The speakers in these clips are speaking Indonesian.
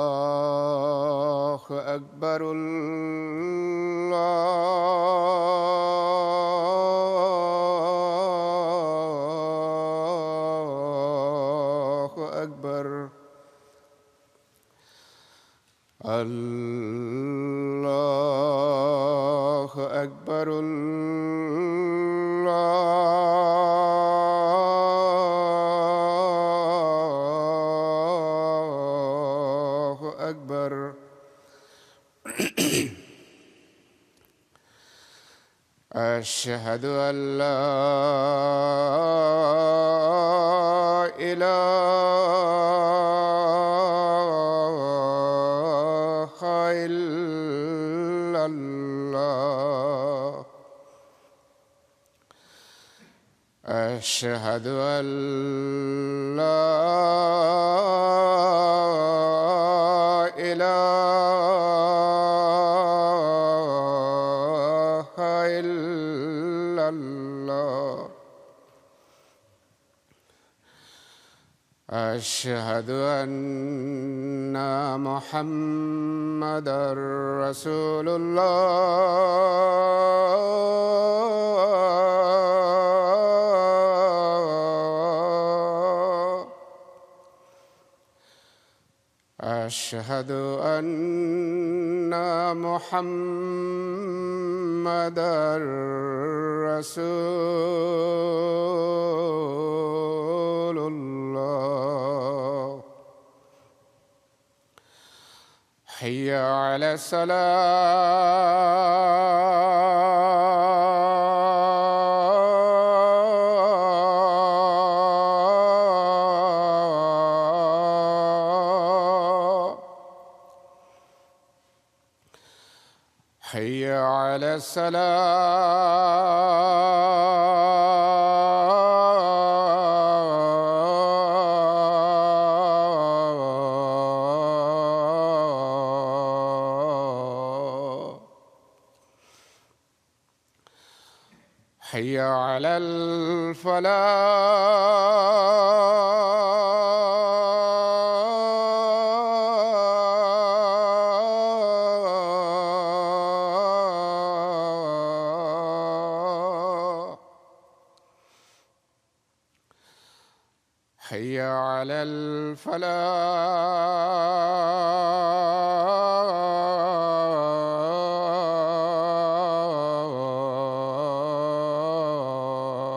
الله أكبر الله أكبر الله أكبر الله أكبر أشهد أن لا إله إلا الله أشهد أن لا إله إلا الله أشهد أن محمدًا رسول الله أشهد أن محمدًا رسول الله حي على الصلاة حي على الصلاة حي على الفلاح حي على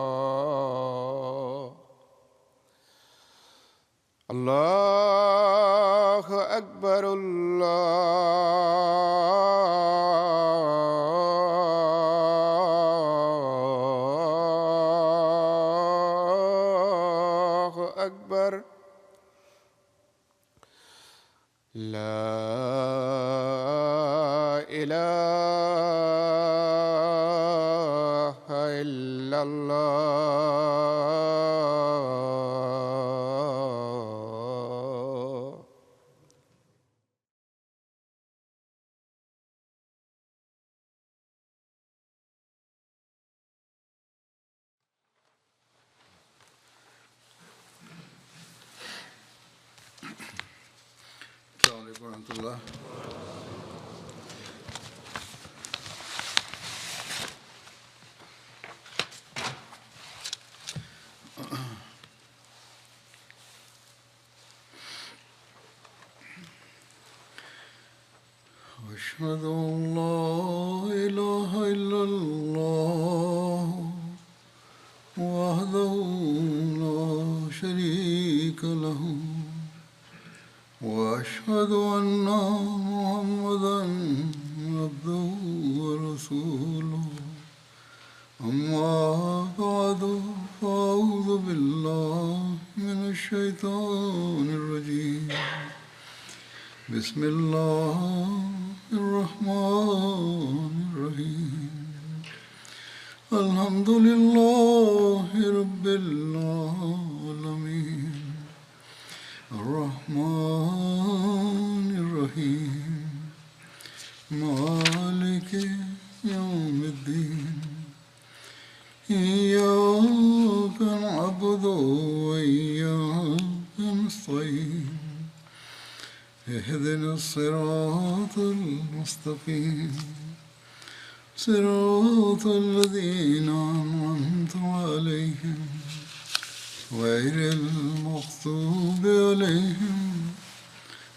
الفلاح الله أكبر الله أكبر لا إله إلا الله السلام عليكم ورحمة الله. أشهد أن لا إله إلا الله وحده لا شريك له وأشهد أن محمدًا عبده ورسوله أما بعد فأعوذ بالله من الشيطان الرجيم بسم الله الرحمن الرحيم الحمد لله رب العالمين الرحمن الرحيم مالك يوم الدين إياك نعبد وإياك نستعين اهدنا الصراط المستقيم صراط الذين أنعمت عليهم غير المغضوب عليهم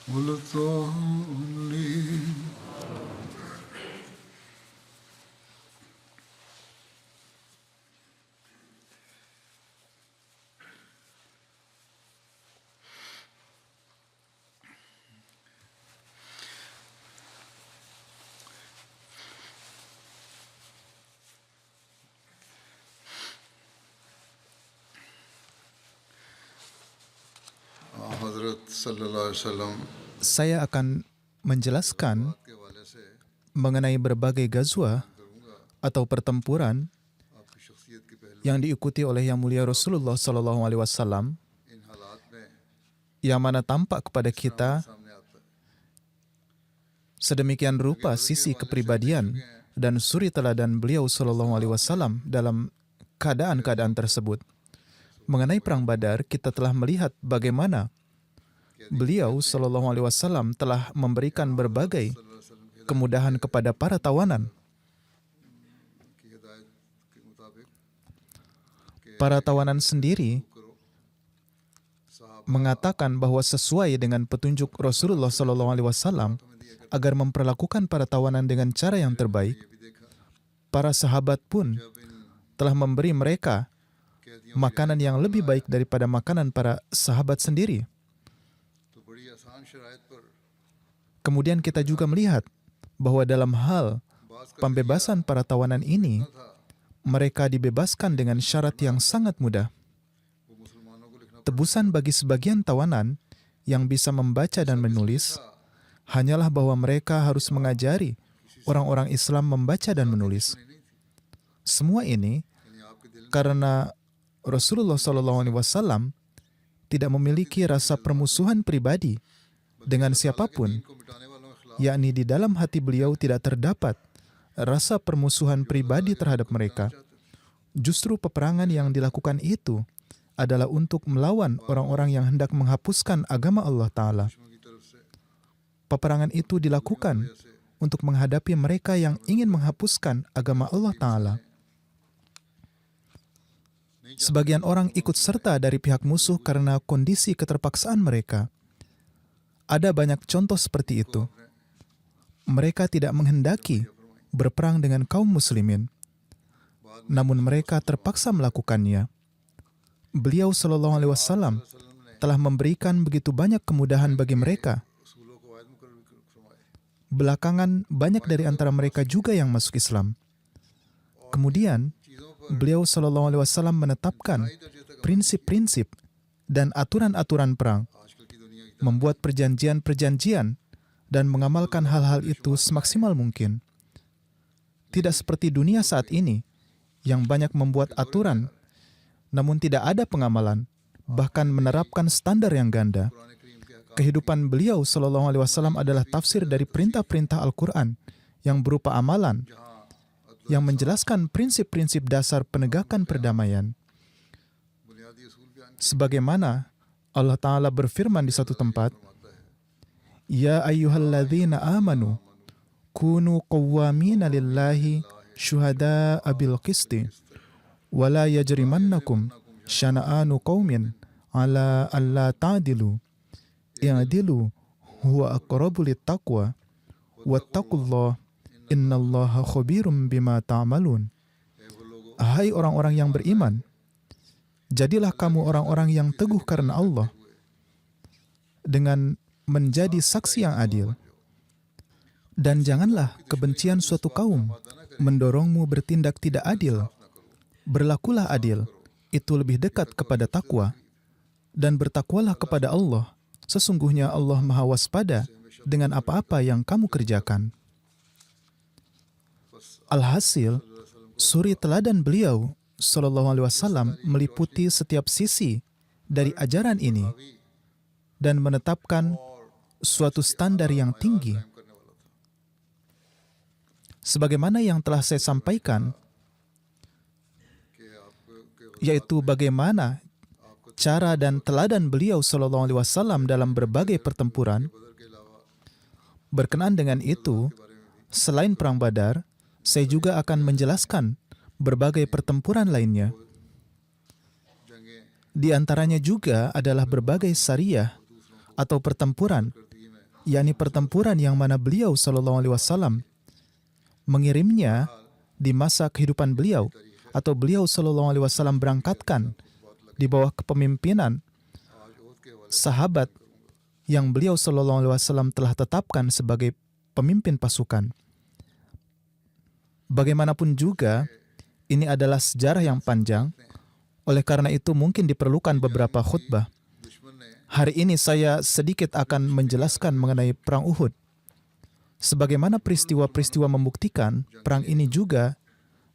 ولا الضالين. हज़रत सल्लल्लाहु अलैहि वसल्लम Saya akan menjelaskan के हवाले से mengenai berbagai ghazwah atau pertempuran आपकी शख्सियत के पहलू yang diikuti oleh Yang Mulia Rasulullah SAW, इन हालात में yang mana tampak kepada kita सामने आता है. sedemikian rupa sisi kepribadian dan suri teladan beliau SAW dalam keadaan-keadaan tersebut. Mengenai Perang Badar, kita telah melihat bagaimana beliau SAW telah memberikan berbagai kemudahan kepada para tawanan. की हिदायत के मुताबिक Para tawanan sendiri mengatakan bahwa sesuai dengan petunjuk Rasulullah SAW agar memperlakukan para tawanan dengan cara yang terbaik, para sahabat pun telah memberi mereka makanan yang lebih baik daripada makanan para sahabat sendiri. तो बड़ी आसान शराइत पर Kemudian kita juga melihat bahwa dalam hal pembebasan para tawanan ini, mereka dibebaskan dengan syarat yang sangat mudah. वो मुसलमानों को लिखना Tebusan bagi sebagian tawanan yang bisa membaca dan menulis hanyalah bahwa mereka harus mengajari orang-orang Islam membaca dan menulis. Semua ini यानी आपके दिल karena Rasulullah SAW tidak memiliki rasa permusuhan pribadi dengan siapapun, को मिटाने वालों के खिलाफ yakni di dalam hati beliau tidak terdapat rasa permusuhan pribadi terhadap mereka. Justru peperangan yang dilakukan itu adalah untuk melawan orang-orang yang hendak menghapuskan agama Allah Ta'ala. दुश्मन की तरफ से Peperangan itu dilakukan untuk menghadapi mereka yang ingin menghapuskan agama Allah Ta'ala. Sebagian orang ikut serta dari pihak musuh karena kondisi keterpaksaan mereka. Ada banyak contoh seperti itu. Mereka tidak menghendaki berperang dengan kaum muslimin, namun mereka terpaksa melakukannya. Beliau SAW telah memberikan begitu banyak kemudahan bagi mereka. उसूलों को वायद मुकर्रर फरमाए. Belakangan banyak dari antara mereka juga yang masuk Islam. Kemudian beliau SAW menetapkan prinsip-prinsip dan aturan-aturan perang, आजकल की दुनिया की membuat perjanjian-perjanjian dan mengamalkan hal-hal itu semaksimal mungkin. Tidak seperti dunia saat ini yang banyak membuat aturan namun tidak ada pengamalan, bahkan menerapkan standar yang ganda. Quran करीम के अहकाम Kehidupan beliau SAW adalah tafsir dari perintah-perintah Al-Quran yang berupa amalan yang menjelaskan prinsip-prinsip dasar penegakan perdamaian. बुनियादी असूल बयान Sebagaimana Allah Ta'ala berfirman di satu tempat, Ya ayyuhalladzina amanu, kunu qawwamina lillahi syuhada'a bil qisti, wa la yajrimannakum syana'anu qawmin ala alla ta'dilu, i'dilu huwa aqrabu littaqwa, wattaqullah innallaha khabirum bima ta'malun. Hai orang-orang yang beriman, jadilah kamu orang-orang yang teguh karena Allah dengan menjadi saksi yang adil. Dan janganlah kebencian suatu kaum mendorongmu bertindak tidak adil. Berlakulah adil, itu lebih dekat kepada takwa. Dan bertakwalah kepada Allah. Sesungguhnya Allah Maha Waspada dengan apa-apa yang kamu kerjakan. Alhasil, suri teladan beliau SAW meliputi setiap sisi dari ajaran ini dan menetapkan suatu standar yang tinggi. Sebagaimana yang telah saya sampaikan, yaitu bagaimana cara dan teladan beliau SAW dalam berbagai pertempuran, Berkenaan dengan itu, selain Perang Badar, saya juga akan menjelaskan berbagai pertempuran lainnya. Di antaranya juga adalah berbagai sariyah atau pertempuran, yakni pertempuran yang mana beliau SAW mengirimnya di masa kehidupan beliau, atau beliau SAW berangkatkan di bawah kepemimpinan sahabat yang beliau SAW telah tetapkan sebagai pemimpin pasukan. Bagaimanapun juga, ini adalah sejarah yang panjang, oleh karena itu mungkin diperlukan beberapa khutbah. Hari ini saya sedikit akan menjelaskan mengenai Perang Uhud. Sebagaimana peristiwa-peristiwa membuktikan, perang ini juga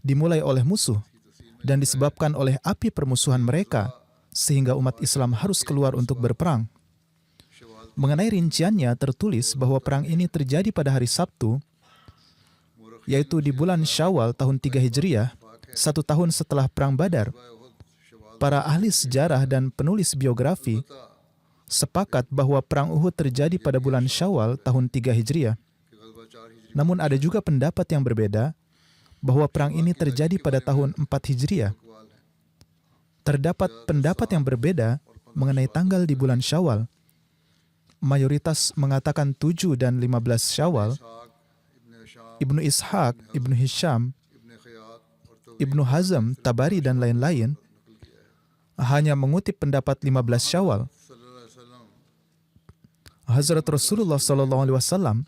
dimulai oleh musuh dan disebabkan oleh api permusuhan mereka, sehingga umat Islam harus keluar untuk berperang. Mengenai rinciannya tertulis bahwa perang ini terjadi pada hari Sabtu, yaitu di bulan Syawal tahun 3 Hijriah, 1 tahun setelah Perang Badar. Para ahli sejarah dan penulis biografi sepakat bahwa Perang Uhud terjadi pada bulan Syawal tahun 3 Hijriah. Namun ada juga pendapat yang berbeda bahwa perang ini terjadi pada tahun 4 Hijriah. Terdapat pendapat yang berbeda mengenai tanggal di bulan Syawal. Mayoritas mengatakan 7 dan 15 Syawal. Ibnu Ishaq, Ibnu Hisham, Ibnu Hazm, Tabari, dan lain-lain hanya mengutip pendapat 15 Syawal. Hazrat Rasulullah SAW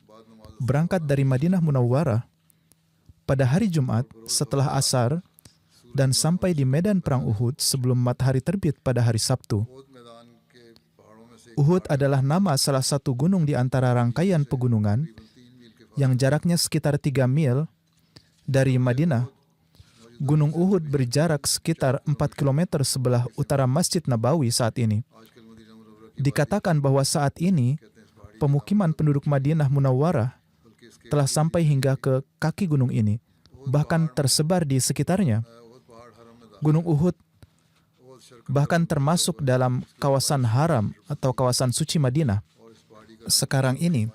berangkat dari Madinah Munawwarah pada hari Jumat setelah asar dan sampai di medan Perang Uhud sebelum matahari terbit pada hari Sabtu. Uhud adalah nama salah satu gunung di antara rangkaian pegunungan yang jaraknya sekitar 3 mil dari Madinah. Gunung Uhud berjarak sekitar 4 km sebelah utara Masjid Nabawi saat ini. Dikatakan bahwa saat ini pemukiman penduduk Madinah Munawwarah telah sampai hingga ke kaki gunung ini, bahkan tersebar di sekitarnya. Gunung Uhud bahkan termasuk dalam kawasan haram atau kawasan suci Madinah. Sekarang ini,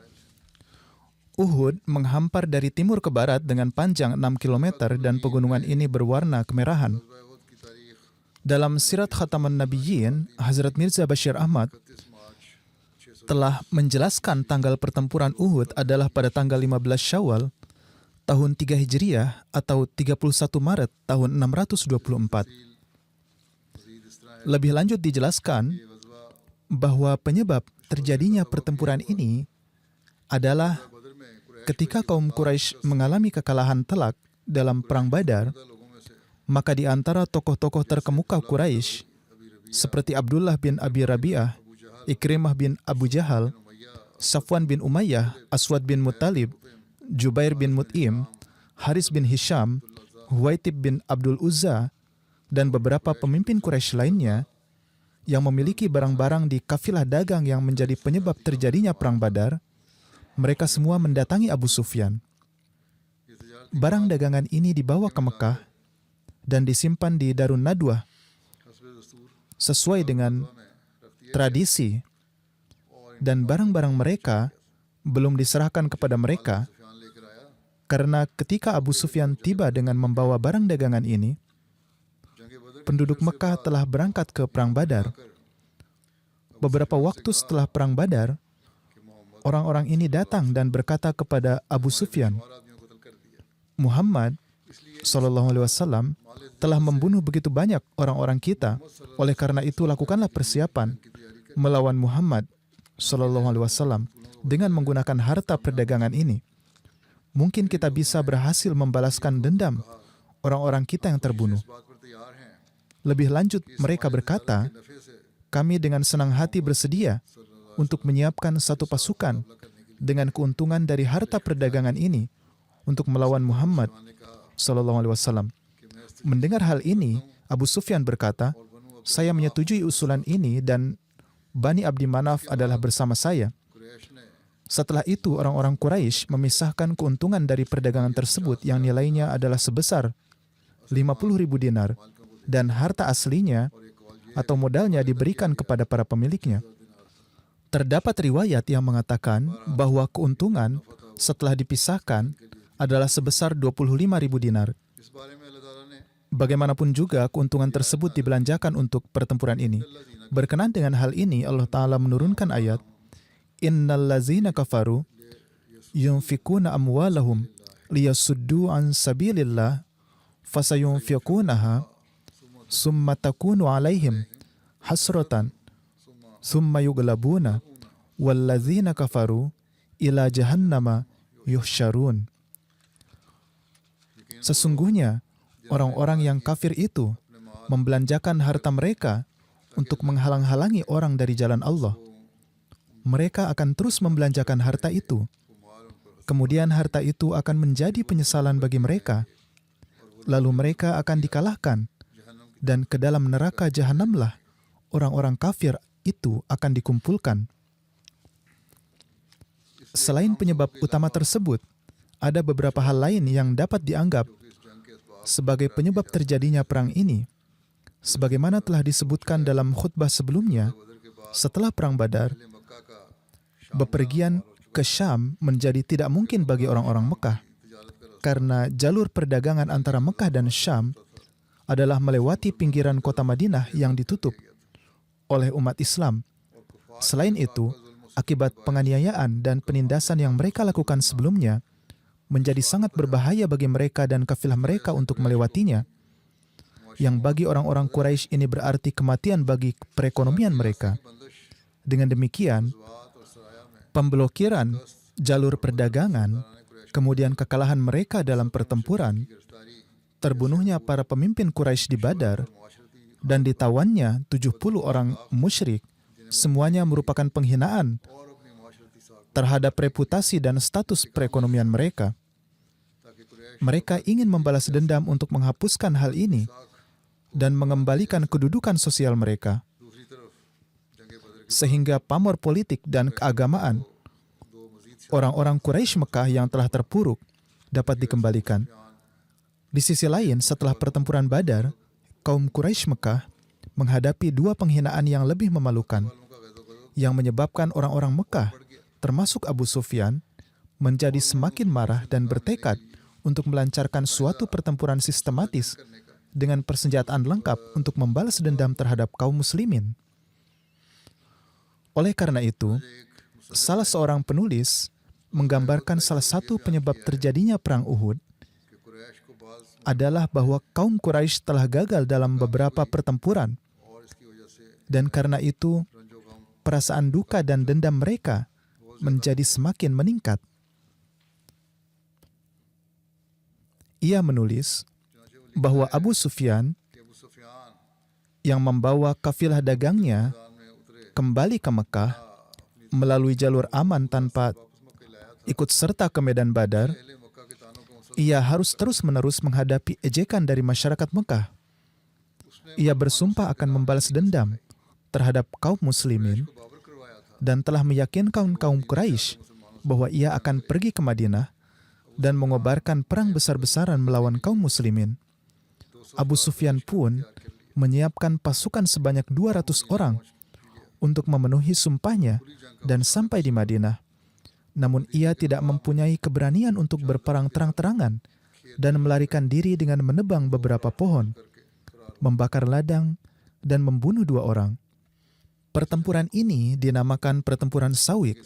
Uhud menghampar dari timur ke barat dengan panjang 6 km dan pegunungan ini berwarna kemerahan. Dalam Sirat Khataman Nabiyyin, Hazrat Mirza Bashir Ahmad telah menjelaskan tanggal pertempuran Uhud adalah pada tanggal 15 Syawal tahun 3 Hijriah atau 31 Maret tahun 624. Lebih lanjut dijelaskan bahwa penyebab terjadinya pertempuran ini adalah ketika kaum Quraisy mengalami kekalahan telak dalam Perang Badar, maka di antara tokoh-tokoh terkemuka Quraisy seperti Abdullah bin Abi Rabi'ah, Ikrimah bin Abu Jahal, Safwan bin Umayyah, Aswad bin Muttalib, Jubair bin Mut'im, Haris bin Hisham, Huwaitib bin Abdul Uzza, dan beberapa pemimpin Quraisy lainnya yang memiliki barang-barang di kafilah dagang yang menjadi penyebab terjadinya Perang Badar, mereka semua mendatangi Abu Sufyan. Barang dagangan ini dibawa ke Mekah dan disimpan di Darun Nadwah sesuai dengan tradisi, dan barang-barang mereka belum diserahkan kepada mereka karena ketika Abu Sufyan tiba dengan membawa barang dagangan ini, penduduk Mekah telah berangkat ke Perang Badar. Beberapa waktu setelah Perang Badar, orang-orang ini datang dan berkata kepada Abu Sufyan, Muhammad SAW telah membunuh begitu banyak orang-orang kita. Oleh karena itu lakukanlah persiapan melawan Muhammad SAW dengan menggunakan harta perdagangan ini. Mungkin kita bisa berhasil membalaskan dendam orang-orang kita yang terbunuh. Lebih lanjut, mereka berkata, kami dengan senang hati bersedia untuk menyiapkan satu pasukan dengan keuntungan dari harta perdagangan ini untuk melawan Muhammad SAW. Mendengar hal ini, Abu Sufyan berkata, saya menyetujui usulan ini dan Bani Abdi Manaf adalah bersama saya. Setelah itu, orang-orang Quraisy memisahkan keuntungan dari perdagangan tersebut yang nilainya adalah sebesar 50.000 dinar dan harta aslinya atau modalnya diberikan kepada para pemiliknya. Terdapat riwayat yang mengatakan bahwa keuntungan setelah dipisahkan adalah sebesar 25.000 dinar. इस बारे में अल्लाह ताला ने Bagaimanapun juga, keuntungan tersebut dibelanjakan untuk pertempuran ini. Berkenaan dengan hal ini, Allah Ta'ala menurunkan ayat, Innal lazina kafaru yunfikuna amwalahum liyasuddu an sabilillah fasayunfikunaha summa takunu alaihim hasratan summa yuglabuna wallazina kafaru ila jahannama yuhsyarun. Sesungguhnya, orang-orang yang kafir itu membelanjakan harta mereka untuk menghalang-halangi orang dari jalan Allah. Mereka akan terus membelanjakan harta itu. Kemudian harta itu akan menjadi penyesalan bagi mereka. Lalu mereka akan dikalahkan. Dan ke dalam neraka jahanamlah orang-orang kafir itu akan dikumpulkan. Selain penyebab utama tersebut, ada beberapa hal lain yang dapat dianggap sebagai penyebab terjadinya perang ini. Sebagaimana telah disebutkan dalam khutbah sebelumnya, setelah Perang Badar, bepergian ke Syam menjadi tidak mungkin bagi orang-orang Mekah, karena jalur perdagangan antara Mekah dan Syam adalah melewati pinggiran kota Madinah yang ditutup oleh umat Islam. Selain itu, akibat penganiayaan dan penindasan yang mereka lakukan sebelumnya, menjadi sangat berbahaya bagi mereka dan kafilah mereka untuk melewatinya, yang bagi orang-orang Quraisy ini berarti kematian bagi perekonomian mereka. Dengan demikian, pemblokiran jalur perdagangan, kemudian kekalahan mereka dalam pertempuran, terbunuhnya para pemimpin Quraisy di Badar, dan ditawannya 70 orang musyrik, semuanya merupakan penghinaan terhadap reputasi dan status perekonomian mereka. Mereka ingin membalas dendam untuk menghapuskan hal ini dan mengembalikan kedudukan sosial mereka, sehingga pamor politik dan keagamaan orang-orang Quraisy Mekah yang telah terpuruk dapat dikembalikan. Di sisi lain, setelah pertempuran Badar, kaum Quraisy Mekah menghadapi dua penghinaan yang lebih memalukan, yang menyebabkan orang-orang Mekah, termasuk Abu Sufyan, menjadi semakin marah dan bertekad untuk melancarkan suatu pertempuran sistematis dengan persenjataan lengkap untuk membalas dendam terhadap kaum muslimin. Oleh karena itu, salah seorang penulis menggambarkan salah satu penyebab terjadinya perang Uhud adalah bahwa kaum Quraisy telah gagal dalam beberapa pertempuran, dan karena itu perasaan duka dan dendam mereka menjadi semakin meningkat. Ia menulis bahwa Abu Sufyan yang membawa kafilah dagangnya kembali ke Mekah melalui jalur aman tanpa ikut serta ke medan Badar, ia harus terus-menerus menghadapi ejekan dari masyarakat Mekah. Ia bersumpah akan membalas dendam terhadap kaum muslimin dan telah meyakinkan kaum Quraisy bahwa ia akan pergi ke Madinah dan mengobarkan perang besar-besaran melawan kaum muslimin. Abu Sufyan pun menyiapkan pasukan sebanyak 200 orang untuk memenuhi sumpahnya dan sampai di Madinah. Namun ia tidak mempunyai keberanian untuk berperang terang-terangan dan melarikan diri dengan menebang beberapa pohon, membakar ladang, dan membunuh 2 orang. Pertempuran ini dinamakan Pertempuran Sawik.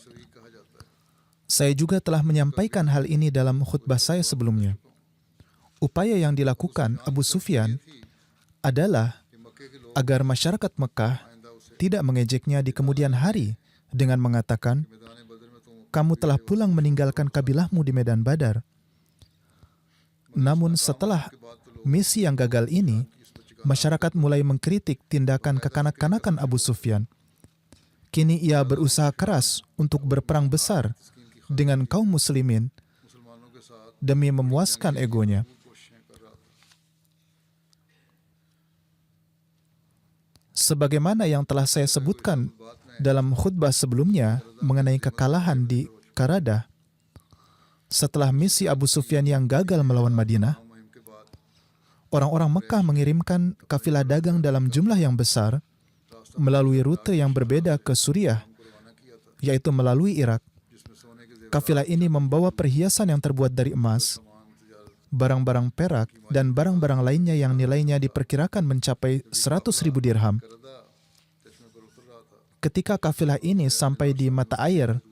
Saya juga telah menyampaikan hal ini dalam khutbah saya sebelumnya. Upaya yang dilakukan Abu Sufyan adalah agar masyarakat Mekah tidak mengejeknya di kemudian hari dengan mengatakan, "Kamu telah pulang meninggalkan kabilahmu di medan Badar." Namun setelah misi yang gagal ini, masyarakat mulai mengkritik tindakan kekanak-kanakan Abu Sufyan. Kini ia berusaha keras untuk berperang besar dengan kaum muslimin demi memuaskan egonya. Sebagaimana yang telah saya sebutkan dalam khutbah sebelumnya mengenai kekalahan di Qaradah, setelah misi Abu Sufyan yang gagal melawan Madinah, orang-orang Mekah mengirimkan kafilah dagang dalam jumlah yang besar melalui rute yang berbeda ke Suriah yaitu melalui Irak. जिसमें सोने के Kafilah ini membawa perhiasan yang terbuat dari emas, barang-barang perak, dan barang-barang lainnya yang nilainya diperkirakan mencapai 100.000 dirham. करदा चश्मे पर उतर रहा था। Ketika kafilah ini sampai di mata air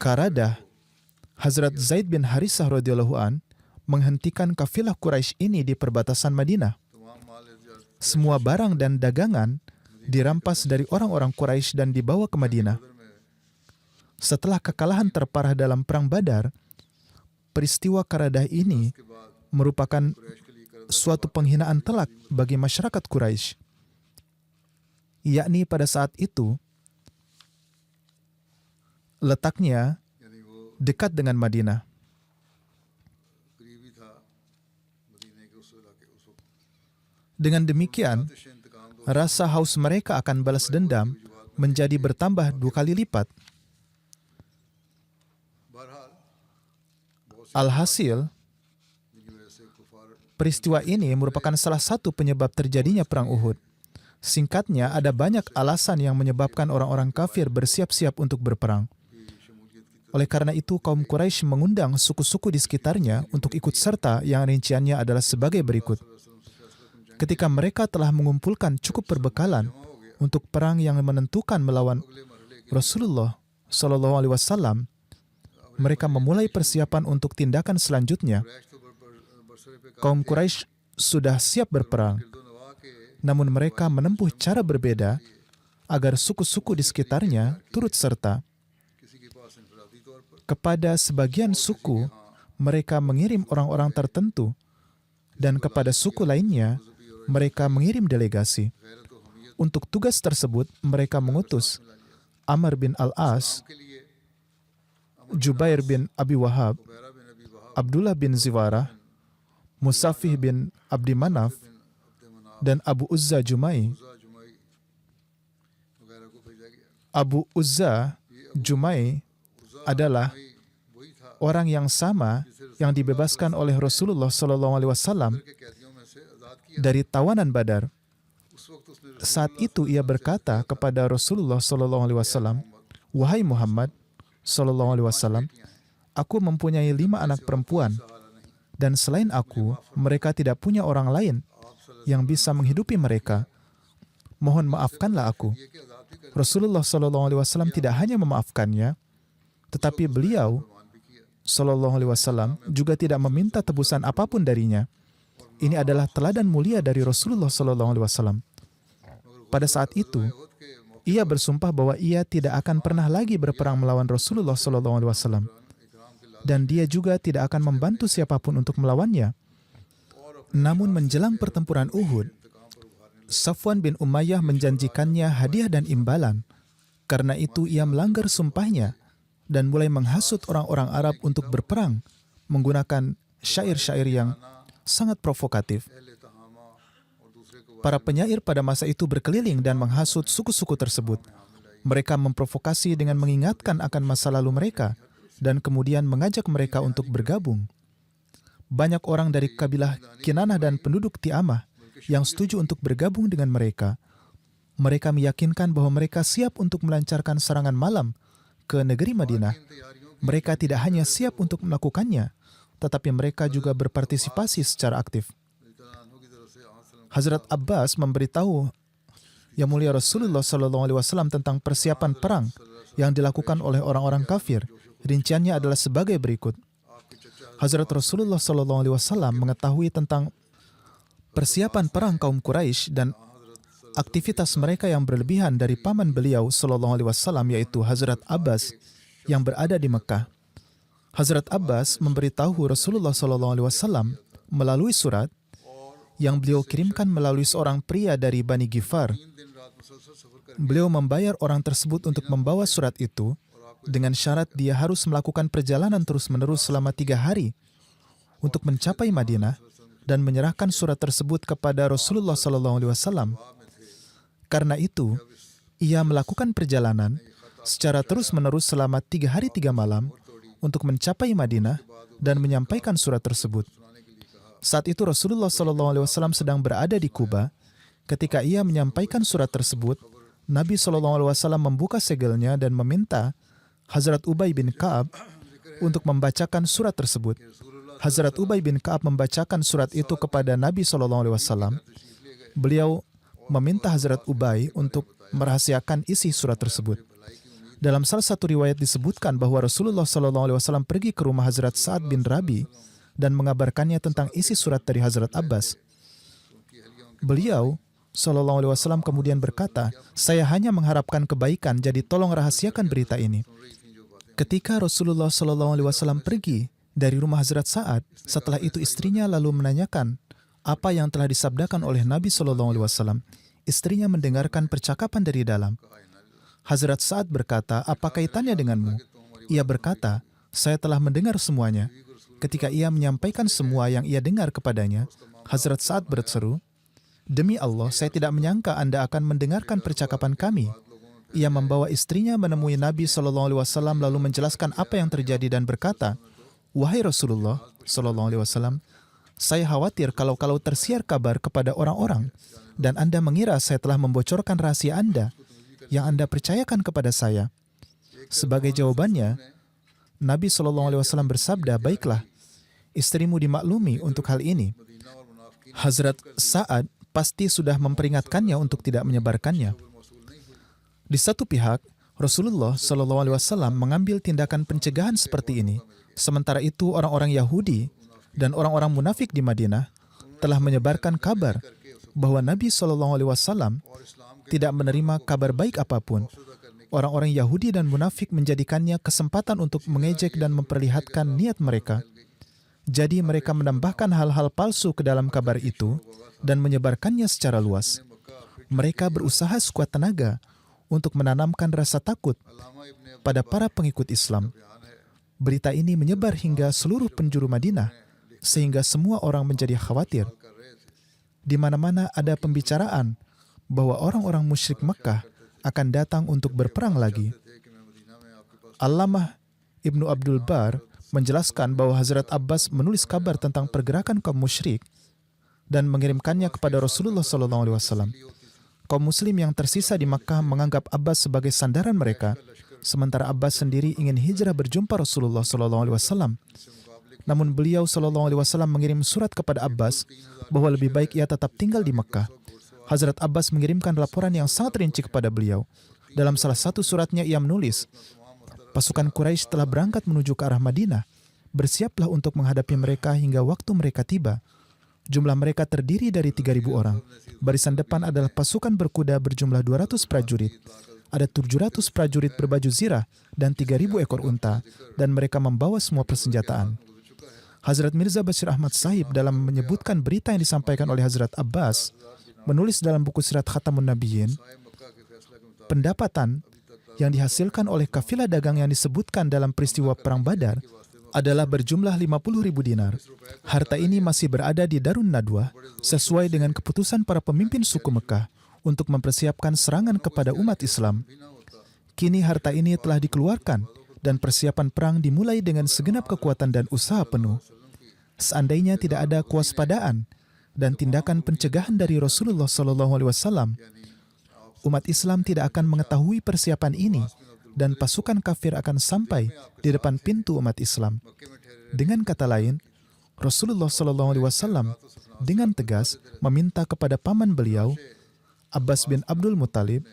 Karadah, Hazrat Zaid bin Harisah radhiyallahu an menghentikan kafilah Quraisy ini di perbatasan Madinah. तमाम माल इजाज़त Semua barang dan dagangan dirampas dari orang-orang Quraisy dan dibawa ke Madinah. Setelah kekalahan terparah dalam Perang Badar, peristiwa Karadah ini merupakan suatu penghinaan telak bagi masyarakat Quraisy. Yakni pada saat itu, letaknya यानी वो dekat dengan Madinah. करीबी था मदीने के उस इलाके उस वक्त। Dengan demikian, आतिश इंतकाम दो rasa haus mereka akan balas dendam menjadi bertambah 2 kali lipat. बहरहाल बहुत सी Alhasil, जिनकी वजह से कुफार peristiwa ini merupakan salah satu penyebab terjadinya Perang Uhud. Singkatnya, ada banyak alasan yang menyebabkan orang-orang kafir bersiap-siap untuk berperang. की शमूलियत की Oleh karena itu, kaum Quraisy mengundang suku-suku di sekitarnya untuk ikut serta yang rinciannya adalah sebagai berikut. Ketika mereka telah mengumpulkan cukup perbekalan untuk perang yang menentukan melawan Rasulullah Shallallahu Alaihi Wasallam, mereka memulai persiapan untuk tindakan selanjutnya. Crash तो बरसरे पे Kaum Quraisy sudah siap berperang, दो नवा के namun mereka menempuh cara berbeda agar suku-suku di sekitarnya turut serta. किसी के पास इंफरादी तौर पर Kepada sebagian suku, mereka mengirim orang-orang tertentu, dan kepada suku lainnya, mereka mengirim delegasi. गैरत व हमीयत Untuk tugas tersebut, mereka mengutus Amr bin Al-As, के लिए Jubair bin Abi Wahab, बैरा बिन अबी Wahab Abdullah bin Ziwarah, Musafih bin Abdi Manaf, बिन अब्द Manaf dan Abu Uzza Jumai. उज़ा जुमाई वगैरह को भेजा गया। Abu Uzza Jumai adalah वही था orang yang sama yang dibebaskan oleh Rasulullah SAW के कैदियों में से आज़ाद किया। dari tawanan Badar. उस वक्त उसने Saat itu ia berkata kepada Rasulullah SAW, "Wahai Muhammad SAW, aku mempunyai 5 anak perempuan, dan selain aku, mereka tidak punya orang lain yang bisa menghidupi mereka. Mohon maafkanlah aku." ये कि आज़ाद भी कर Rasulullah SAW tidak hanya memaafkannya, tetapi beliau मान भी किया। SAW juga tidak meminta tebusan apapun darinya. Ini adalah teladan mulia dari Rasulullah SAW. Pada saat itu, खुद के मौके ia bersumpah bahwa ia tidak akan pernah lagi berperang melawan Rasulullah SAW, इकराम के dan dia juga tidak akan membantu siapapun untuk melawannya. Namun menjelang pertempuran Uhud, Safwan bin Umayyah menjanjikannya hadiah dan imbalan. Karena itu ia melanggar sumpahnya dan mulai menghasut orang-orang Arab untuk berperang menggunakan syair-syair yang sangat provokatif. अहले तहामा और दूसरे को Para penyair pada masa itu berkeliling dan menghasut suku-suku tersebut. Mereka memprovokasi dengan mengingatkan akan masa lalu mereka dan kemudian mengajak mereka untuk bergabung. Banyak orang dari kabilah Kinanah dan penduduk Ti'amah yang setuju untuk bergabung dengan mereka. Mereka meyakinkan bahwa mereka siap untuk melancarkan serangan malam ke negeri Madinah. Mereka tidak hanya siap untuk melakukannya, tetapi mereka juga berpartisipasi secara aktif. Hazrat Abbas memberitahu Yang Mulia Rasulullah SAW tentang persiapan perang yang dilakukan oleh orang-orang kafir. Rinciannya adalah sebagai berikut. Hazrat Rasulullah SAW mengetahui tentang persiapan perang kaum Quraisy dan aktivitas mereka yang berlebihan dari paman beliau SAW, yaitu Hazrat Abbas yang berada di Mekah. Hazrat Abbas memberitahu Rasulullah SAW melalui surat yang beliau kirimkan melalui seorang pria dari Bani Ghifar. Beliau membayar orang tersebut untuk membawa surat itu dengan syarat dia harus melakukan perjalanan terus-menerus selama 3 hari untuk mencapai Madinah dan menyerahkan surat tersebut kepada Rasulullah SAW. Karena itu, ia melakukan perjalanan secara terus-menerus selama 3 hari 3 malam untuk mencapai Madinah dan menyampaikan surat tersebut. Saat itu Rasulullah SAW sedang berada di Kuba ketika ia menyampaikan surat tersebut Nabi SAW membuka segelnya dan meminta Hazrat Ubay bin Ka'ab untuk membacakan surat tersebut. Hazrat Ubay bin Ka'ab membacakan surat itu kepada Nabi SAW. Beliau meminta Hazrat Ubay untuk merahasiakan isi surat tersebut. Dalam salah satu riwayat disebutkan bahwa Rasulullah SAW pergi ke rumah Hazrat Sa'ad bin Rabi dan mengabarkannya tentang isi surat dari Hazrat Abbas. Beliau SAW kemudian berkata, "Saya hanya mengharapkan kebaikan, jadi tolong rahasiakan berita ini." Ketika Rasulullah SAW pergi dari rumah Hazrat Sa'ad, setelah itu istrinya lalu menanyakan apa yang telah disabdakan oleh Nabi SAW. Istrinya mendengarkan percakapan dari dalam. Hazrat Sa'ad berkata, "Apa kaitannya denganmu?" Ia berkata, "Saya telah mendengar semuanya." Ketika ia menyampaikan semua yang ia dengar kepadanya, Hazrat Sa'ad berseru, "Demi Allah, saya tidak menyangka Anda akan mendengarkan percakapan kami." Ia membawa istrinya menemui Nabi SAW lalu menjelaskan apa yang terjadi dan berkata, "Wahai Rasulullah SAW, saya khawatir kalau tersiar kabar kepada orang-orang dan Anda mengira saya telah membocorkan rahasia Anda yang Anda percayakan kepada saya." Sebagai jawabannya, Nabi SAW bersabda, "Baiklah, istrimu dimaklumi untuk hal ini." Hazrat Sa'ad pasti sudah memperingatkannya untuk tidak menyebarkannya. Di satu pihak, Rasulullah SAW mengambil tindakan pencegahan seperti ini. Sementara itu, orang-orang Yahudi dan orang-orang munafik di Madinah telah menyebarkan kabar bahwa Nabi SAW tidak menerima kabar baik apapun. Orang-orang Yahudi dan munafik menjadikannya kesempatan untuk mengejek dan memperlihatkan niat mereka. Jadi mereka menambahkan hal-hal palsu ke dalam kabar itu dan menyebarkannya secara luas. Mereka berusaha sekuat tenaga untuk menanamkan rasa takut pada para pengikut Islam. Berita ini menyebar hingga seluruh penjuru Madinah, sehingga semua orang menjadi khawatir. Di mana-mana ada pembicaraan bahwa orang-orang musyrik Mekah akan datang untuk berperang lagi. Allamah Ibnu Abdul Bar menjelaskan bahwa Hazrat Abbas menulis kabar tentang pergerakan kaum musyrik dan mengirimkannya kepada Rasulullah SAW. Kaum muslim yang tersisa di Makkah menganggap Abbas sebagai sandaran mereka, sementara Abbas sendiri ingin hijrah berjumpa Rasulullah SAW. Namun beliau SAW mengirim surat kepada Abbas bahwa lebih baik ia tetap tinggal di Makkah. Hazrat Abbas mengirimkan laporan yang sangat rinci kepada beliau. Dalam salah satu suratnya ia menulis, "Pasukan Quraisy telah berangkat menuju ke arah Madinah. Bersiaplah untuk menghadapi mereka hingga waktu mereka tiba. Jumlah mereka terdiri dari 3.000 orang. Barisan depan adalah pasukan berkuda berjumlah 200 prajurit. Ada 700 prajurit berbaju zirah dan 3.000 ekor unta, dan mereka membawa semua persenjataan." Hazrat Mirza Bashir Ahmad Sahib dalam menyebutkan berita yang disampaikan oleh Hazrat Abbas, menulis dalam buku Sirat Khatamun Nabiyyin, pendapatan yang dihasilkan oleh kafilah dagang yang disebutkan dalam peristiwa Perang Badar adalah berjumlah 50.000 dinar. Harta ini masih berada di Darun Nadwah sesuai dengan keputusan para pemimpin suku Mekah untuk mempersiapkan serangan kepada umat Islam. Kini harta ini telah dikeluarkan dan persiapan perang dimulai dengan segenap kekuatan dan usaha penuh. Seandainya tidak ada kewaspadaan dan tindakan pencegahan dari Rasulullah SAW, umat Islam tidak akan mengetahui persiapan ini dan pasukan kafir akan sampai di depan pintu umat Islam. Dengan kata lain, Rasulullah SAW dengan tegas meminta kepada paman beliau, Abbas bin Abdul Muttalib,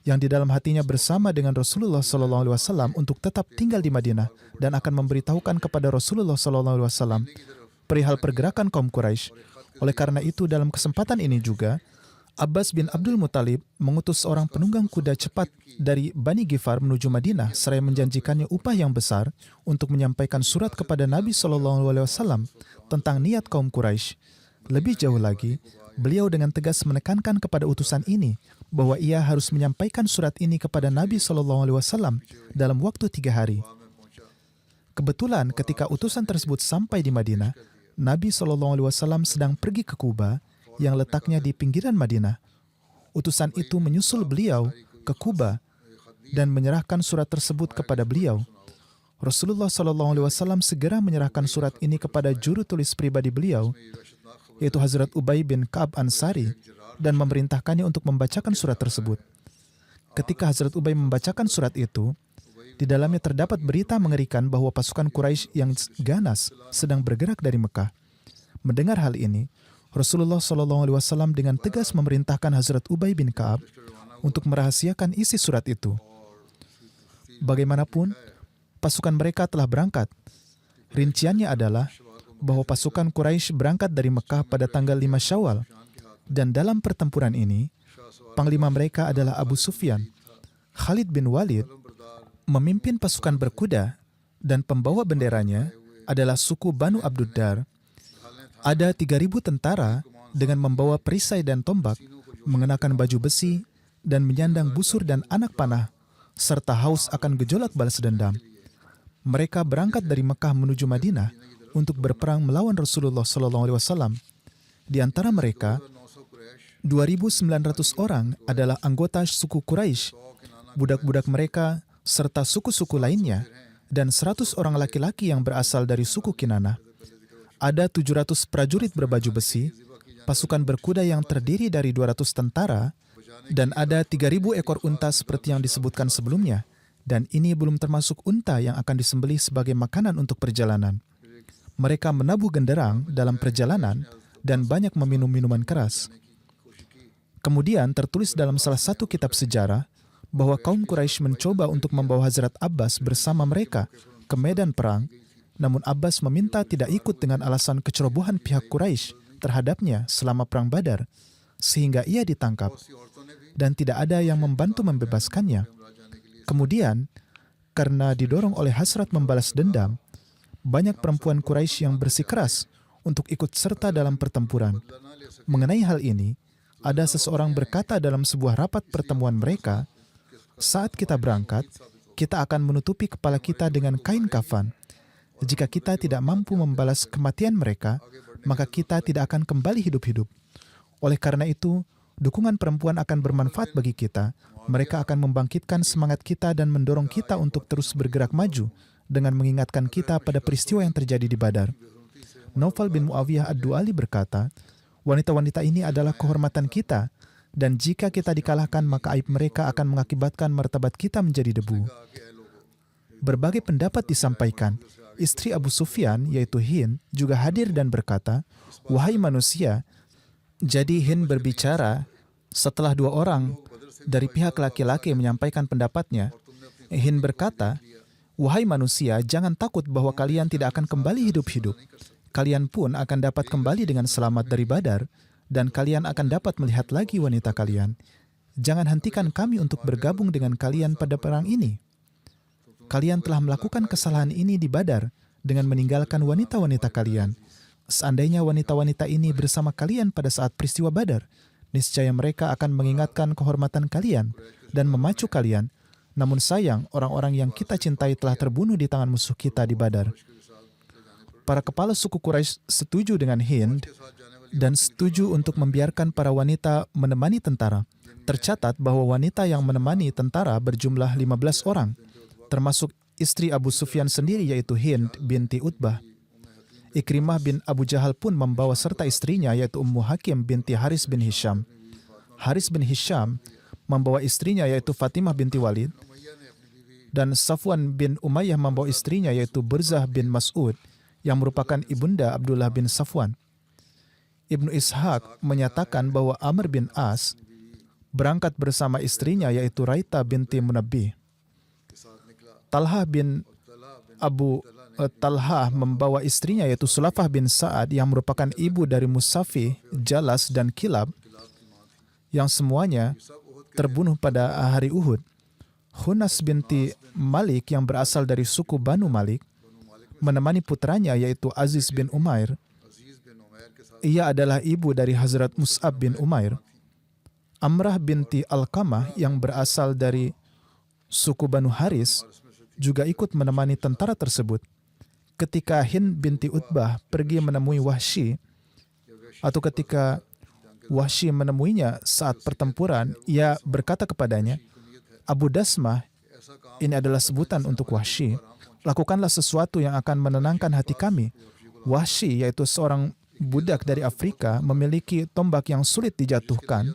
yang di dalam hatinya bersama dengan Rasulullah SAW untuk tetap tinggal di Madinah dan akan memberitahukan kepada Rasulullah SAW perihal pergerakan kaum Quraisy. Oleh karena itu, dalam kesempatan ini juga, Abbas bin Abdul Muttalib mengutus seorang penunggang kuda cepat dari Bani Ghifar menuju Madinah seraya menjanjikannya upah yang besar untuk menyampaikan surat kepada Nabi SAW tentang niat kaum Quraisy. Lebih jauh lagi, beliau dengan tegas menekankan kepada utusan ini bahwa ia harus menyampaikan surat ini kepada Nabi SAW dalam waktu 3 hari. Kebetulan ketika utusan tersebut sampai di Madinah, Nabi SAW sedang pergi ke Kuba yang letaknya di pinggiran Madinah. Utusan itu menyusul beliau ke Kuba dan menyerahkan surat tersebut kepada beliau. Rasulullah SAW segera menyerahkan surat ini kepada juru tulis pribadi beliau, yaitu Hazrat Ubay bin Ka'ab Ansari, dan memerintahkannya untuk membacakan surat tersebut. ketika Hazrat Ubay membacakan surat itu, di dalamnya terdapat berita mengerikan bahwa pasukan Quraisy yang ganas sedang bergerak dari Mekah. Mendengar hal ini, Rasulullah SAW dengan tegas memerintahkan Hazrat Ubay bin Ka'ab untuk merahasiakan isi surat itu. Bagaimanapun, pasukan mereka telah berangkat. Rinciannya adalah bahwa pasukan Quraisy berangkat dari Mekah pada tanggal 5 Syawal, dan dalam pertempuran ini, panglima mereka adalah Abu Sufyan. Khalid bin Walid memimpin pasukan berkuda, dan pembawa benderanya adalah suku Banu Abduddar. Ada 3.000 tentara dengan membawa perisai dan tombak, mengenakan baju besi, dan menyandang busur dan anak panah, serta haus akan gejolak balas dendam. Mereka berangkat dari Mekah menuju Madinah untuk berperang melawan Rasulullah SAW. Di antara mereka, 2.900 orang adalah anggota suku Quraisy, budak-budak mereka, serta suku-suku lainnya, dan 100 orang laki-laki yang berasal dari suku Kinanah. Ada 700 prajurit berbaju besi, pasukan berkuda yang terdiri dari 200 tentara, dan ada 3.000 ekor unta seperti yang disebutkan sebelumnya, dan ini belum termasuk unta yang akan disembelih sebagai makanan untuk perjalanan. Mereka menabuh genderang dalam perjalanan dan banyak meminum minuman keras. Kemudian tertulis dalam salah satu kitab sejarah bahwa kaum Quraisy mencoba untuk membawa Hazrat Abbas bersama mereka ke medan perang, namun Abbas meminta tidak ikut dengan alasan kecerobohan pihak Quraisy terhadapnya selama perang Badar, sehingga ia ditangkap, dan tidak ada yang membantu membebaskannya. Kemudian, karena didorong oleh hasrat membalas dendam, banyak perempuan Quraisy yang bersikeras untuk ikut serta dalam pertempuran. Mengenai hal ini, ada seseorang berkata dalam sebuah rapat pertemuan mereka, "Saat kita berangkat, kita akan menutupi kepala kita dengan kain kafan. Jika kita tidak mampu membalas kematian mereka, maka kita tidak akan kembali hidup-hidup. Oleh karena itu, dukungan perempuan akan bermanfaat bagi kita. Mereka akan membangkitkan semangat kita dan mendorong kita untuk terus bergerak maju dengan mengingatkan kita pada peristiwa yang terjadi di Badar." Naufal bin Muawiyah ad-Du'ali berkata, "Wanita-wanita ini adalah kehormatan kita, dan jika kita dikalahkan, maka aib mereka akan mengakibatkan martabat kita menjadi debu." Berbagai pendapat disampaikan. Istri Abu Sufyan, yaitu Hind, juga hadir dan berkata, "Wahai manusia," jadi Hind berbicara setelah 2 orang dari pihak laki-laki menyampaikan pendapatnya. Hind berkata, "Wahai manusia, jangan takut bahwa kalian tidak akan kembali hidup-hidup. Kalian pun akan dapat kembali dengan selamat dari Badar, dan kalian akan dapat melihat lagi wanita kalian. Jangan hentikan kami untuk bergabung dengan kalian pada perang ini. Kalian telah melakukan kesalahan ini di Badar dengan meninggalkan wanita-wanita kalian. Seandainya wanita-wanita ini bersama kalian pada saat peristiwa Badar, niscaya mereka akan mengingatkan kehormatan kalian dan memacu kalian. Namun sayang, orang-orang yang kita cintai telah terbunuh di tangan musuh kita di Badar." Para kepala suku Quraisy setuju dengan Hind dan setuju untuk membiarkan para wanita menemani tentara. Tercatat bahwa wanita yang menemani tentara berjumlah 15 orang, termasuk istri Abu Sufyan sendiri, yaitu Hind binti Utbah. Ikrimah bin Abu Jahal pun membawa serta istrinya, yaitu Ummu Hakim binti Haris bin Hisham. Haris bin Hisham membawa istrinya, yaitu Fatimah binti Walid, dan Safwan bin Umayyah membawa istrinya, yaitu Burzah bin Mas'ud, yang merupakan ibunda Abdullah bin Safwan. Ibnu Ishaq menyatakan bahwa Amr bin As berangkat bersama istrinya, yaitu Raita binti Munabbih. Talhah bin Abu Talhah membawa istrinya, yaitu Sulafah bin Sa'ad, yang merupakan ibu dari Musafi, Jalas, dan Kilab, yang semuanya terbunuh pada hari Uhud. Hunas binti Malik yang berasal dari suku Banu Malik menemani putranya, yaitu Aziz bin Umair. Ia adalah ibu dari Hazrat Mus'ab bin Umair. Amrah binti Alqamah yang berasal dari suku Banu Haris juga ikut menemani tentara tersebut. Ketika Hind binti Utbah pergi menemui Wahsy, atau ketika Wahsy menemuinya saat pertempuran, ia berkata kepadanya, "Abu Dasmah," ini adalah sebutan untuk Wahsy, "lakukanlah sesuatu yang akan menenangkan hati kami." Wahsy, yaitu seorang budak dari Afrika, memiliki tombak yang sulit dijatuhkan,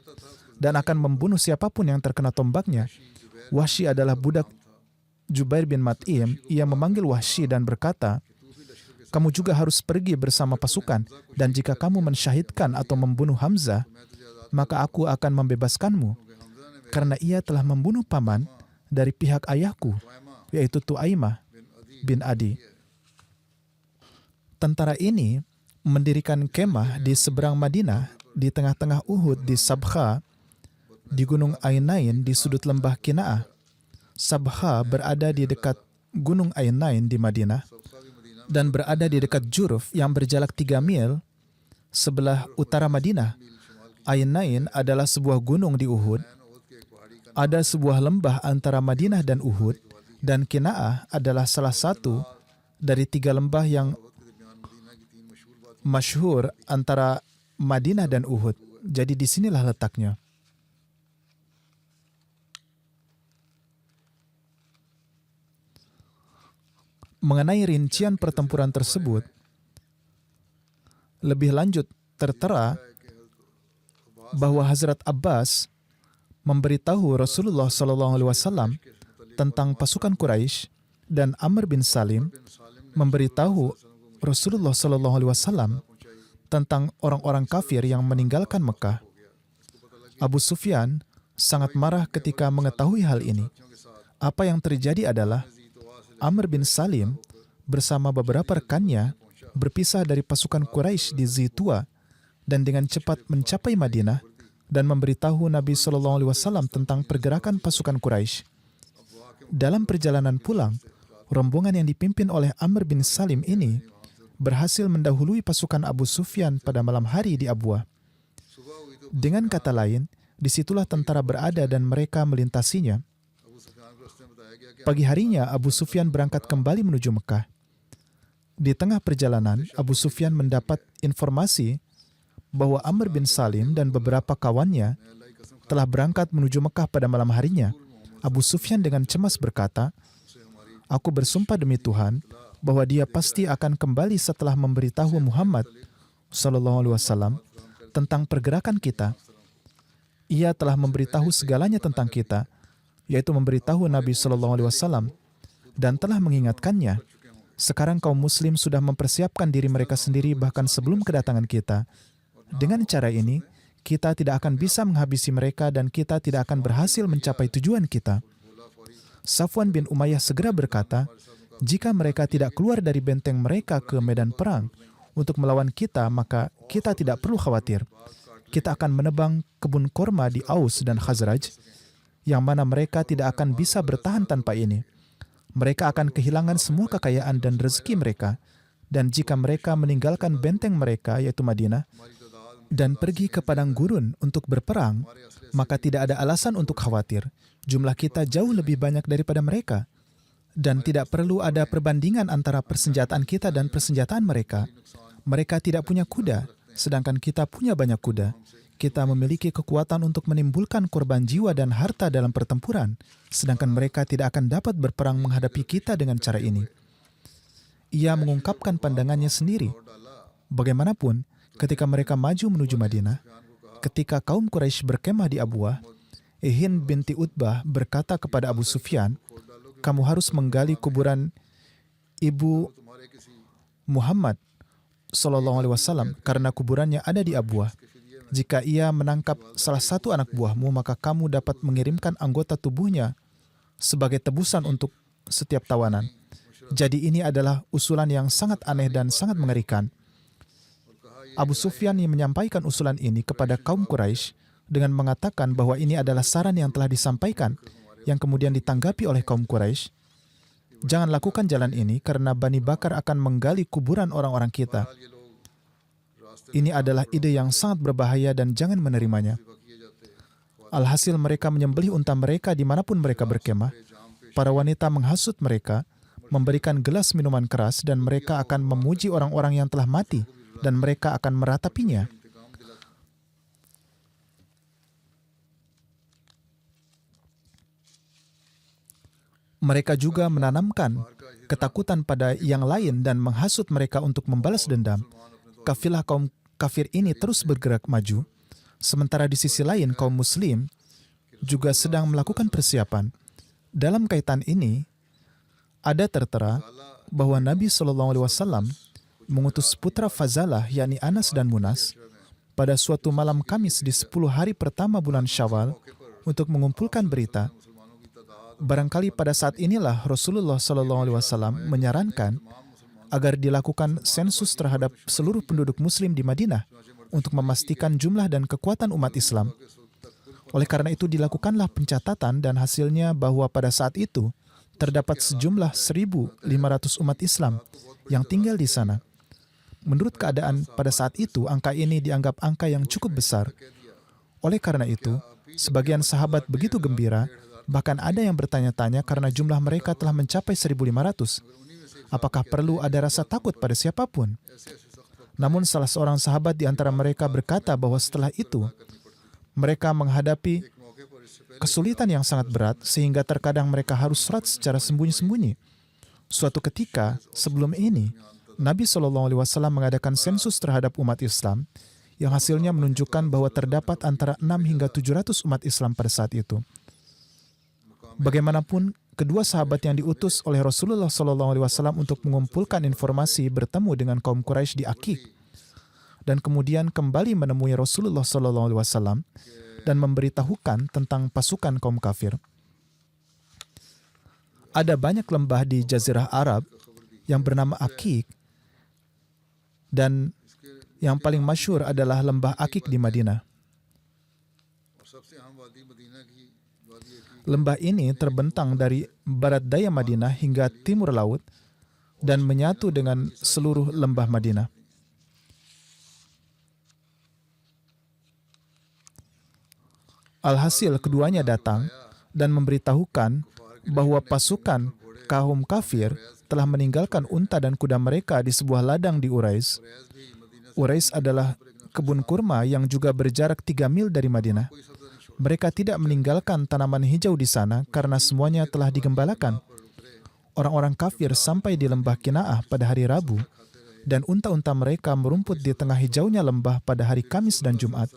dan akan membunuh siapapun yang terkena tombaknya. Wahsy adalah budak Jubair bin Mut'im. Ia memanggil Wahsy dan berkata, kamu juga harus pergi bersama pasukan, dan jika kamu mensyahidkan atau membunuh Hamzah, maka aku akan membebaskanmu, karena ia telah membunuh paman dari pihak ayahku, yaitu Tu'aimah bin Adi. Tentara ini mendirikan kemah di seberang Madinah, di tengah-tengah Uhud, di Sabkha, di Gunung Ainain, di sudut lembah Kina'ah. Sabkha berada di dekat Gunung Ainain di Madinah dan berada di dekat Juruf yang berjarak 3 mil sebelah utara Madinah. Ainain adalah sebuah gunung di Uhud. Ada sebuah lembah antara Madinah dan Uhud, dan Kina'ah adalah salah satu dari 3 lembah yang masyhur antara Madinah dan Uhud. Jadi disinilah letaknya. Mengenai rincian pertempuran tersebut, lebih lanjut tertera bahwa Hazrat Abbas memberitahu Rasulullah SAW tentang pasukan Quraisy, dan Amr bin Salim memberitahu Rasulullah SAW tentang orang-orang kafir yang meninggalkan Mekah. Abu Sufyan sangat marah ketika mengetahui hal ini. Apa yang terjadi adalah Amr bin Salim bersama beberapa rekannya berpisah dari pasukan Quraisy di Zitua dan dengan cepat mencapai Madinah dan memberitahu Nabi SAW tentang pergerakan pasukan Quraisy. Dalam perjalanan pulang, rombongan yang dipimpin oleh Amr bin Salim ini berhasil mendahului pasukan Abu Sufyan pada malam hari di Abwah. Dengan kata lain, disitulah tentara berada dan mereka melintasinya. Pagi harinya, Abu Sufyan berangkat kembali menuju Mekah. Di tengah perjalanan, Abu Sufyan mendapat informasi bahwa Amr bin Salim dan beberapa kawannya telah berangkat menuju Mekah pada malam harinya. Abu Sufyan dengan cemas berkata, aku bersumpah demi Tuhan bahwa dia pasti akan kembali setelah memberitahu Muhammad SAW tentang pergerakan kita. Ia telah memberitahu segalanya tentang kita, yaitu memberitahu Nabi SAW dan telah mengingatkannya. Sekarang kaum muslim sudah mempersiapkan diri mereka sendiri bahkan sebelum kedatangan kita. Dengan cara ini, kita tidak akan bisa menghabisi mereka dan kita tidak akan berhasil mencapai tujuan kita. Safwan bin Umayyah segera berkata, jika mereka tidak keluar dari benteng mereka ke medan perang untuk melawan kita, maka kita tidak perlu khawatir. Kita akan menebang kebun korma di Aus dan Khazraj, yang mana mereka tidak akan bisa bertahan tanpa ini. Mereka akan kehilangan semua kekayaan dan rezeki mereka. Dan jika mereka meninggalkan benteng mereka, yaitu Madinah, dan pergi ke padang gurun untuk berperang, maka tidak ada alasan untuk khawatir. Jumlah kita jauh lebih banyak daripada mereka. Dan tidak perlu ada perbandingan antara persenjataan kita dan persenjataan mereka. Mereka tidak punya kuda, sedangkan kita punya banyak kuda. Kita memiliki kekuatan untuk menimbulkan korban jiwa dan harta dalam pertempuran, sedangkan mereka tidak akan dapat berperang menghadapi kita dengan cara ini. Ia mengungkapkan pandangannya sendiri. Bagaimanapun, ketika mereka maju menuju Madinah, ketika kaum Quraisy berkemah di Abwah, Hind binti Utbah berkata kepada Abu Sufyan, kamu harus menggali kuburan ibu Muhammad SAW karena kuburannya ada di Abwah. Jika ia menangkap salah satu anak buahmu, maka kamu dapat mengirimkan anggota tubuhnya sebagai tebusan untuk setiap tawanan. Jadi ini adalah usulan yang sangat aneh dan sangat mengerikan. Abu Sufyan yang menyampaikan usulan ini kepada kaum Quraisy dengan mengatakan bahwa ini adalah saran yang telah disampaikan, yang kemudian ditanggapi oleh kaum Quraisy. Jangan lakukan jalan ini karena Bani Bakar akan menggali kuburan orang-orang kita. Ini adalah ide yang sangat berbahaya dan jangan menerimanya. Alhasil mereka menyembelih unta mereka dimanapun mereka berkemah. Para wanita menghasut mereka, memberikan gelas minuman keras, dan mereka akan memuji orang-orang yang telah mati, dan mereka akan meratapinya. Mereka juga menanamkan ketakutan pada yang lain dan menghasut mereka untuk membalas dendam. Kafilah kaum kafir ini terus bergerak maju. Sementara di sisi lain, kaum muslim juga sedang melakukan persiapan. Dalam kaitan ini, ada tertera bahwa Nabi SAW mengutus putra Fazalah, yakni Anas dan Munas, pada suatu malam Kamis di 10 hari pertama bulan Syawal untuk mengumpulkan berita. Barangkali pada saat inilah Rasulullah SAW menyarankan agar dilakukan sensus terhadap seluruh penduduk muslim di Madinah untuk memastikan jumlah dan kekuatan umat Islam. Oleh karena itu dilakukanlah pencatatan dan hasilnya bahwa pada saat itu terdapat sejumlah 1.500 umat Islam yang tinggal di sana. Menurut keadaan pada saat itu, angka ini dianggap angka yang cukup besar. Oleh karena itu, sebagian sahabat begitu gembira, bahkan ada yang bertanya-tanya karena jumlah mereka telah mencapai 1.500. Apakah perlu ada rasa takut pada siapapun? Namun salah seorang sahabat di antara mereka berkata bahwa setelah itu, mereka menghadapi kesulitan yang sangat berat sehingga terkadang mereka harus sholat secara sembunyi-sembunyi. Suatu ketika, sebelum ini, Nabi SAW mengadakan sensus terhadap umat Islam yang hasilnya menunjukkan bahwa terdapat antara 6 hingga 700 umat Islam pada saat itu. Bagaimanapun, kedua sahabat yang diutus oleh Rasulullah SAW untuk mengumpulkan informasi bertemu dengan kaum Quraisy di Aqiq dan kemudian kembali menemui Rasulullah SAW dan memberitahukan tentang pasukan kaum kafir. Ada banyak lembah di Jazirah Arab yang bernama Aqiq dan yang paling masyhur adalah lembah Aqiq di Madinah. Lembah ini terbentang dari barat daya Madinah hingga timur laut dan menyatu dengan seluruh lembah Madinah. Alhasil keduanya datang dan memberitahukan bahwa pasukan kaum kafir telah meninggalkan unta dan kuda mereka di sebuah ladang di Urais. Urais adalah kebun kurma yang juga berjarak 3 mil dari Madinah. Mereka tidak meninggalkan tanaman hijau di sana karena semuanya telah digembalakan. Orang-orang kafir sampai di lembah Kina'ah pada hari Rabu dan unta-unta mereka merumput di tengah hijaunya lembah pada hari Kamis dan Jumat.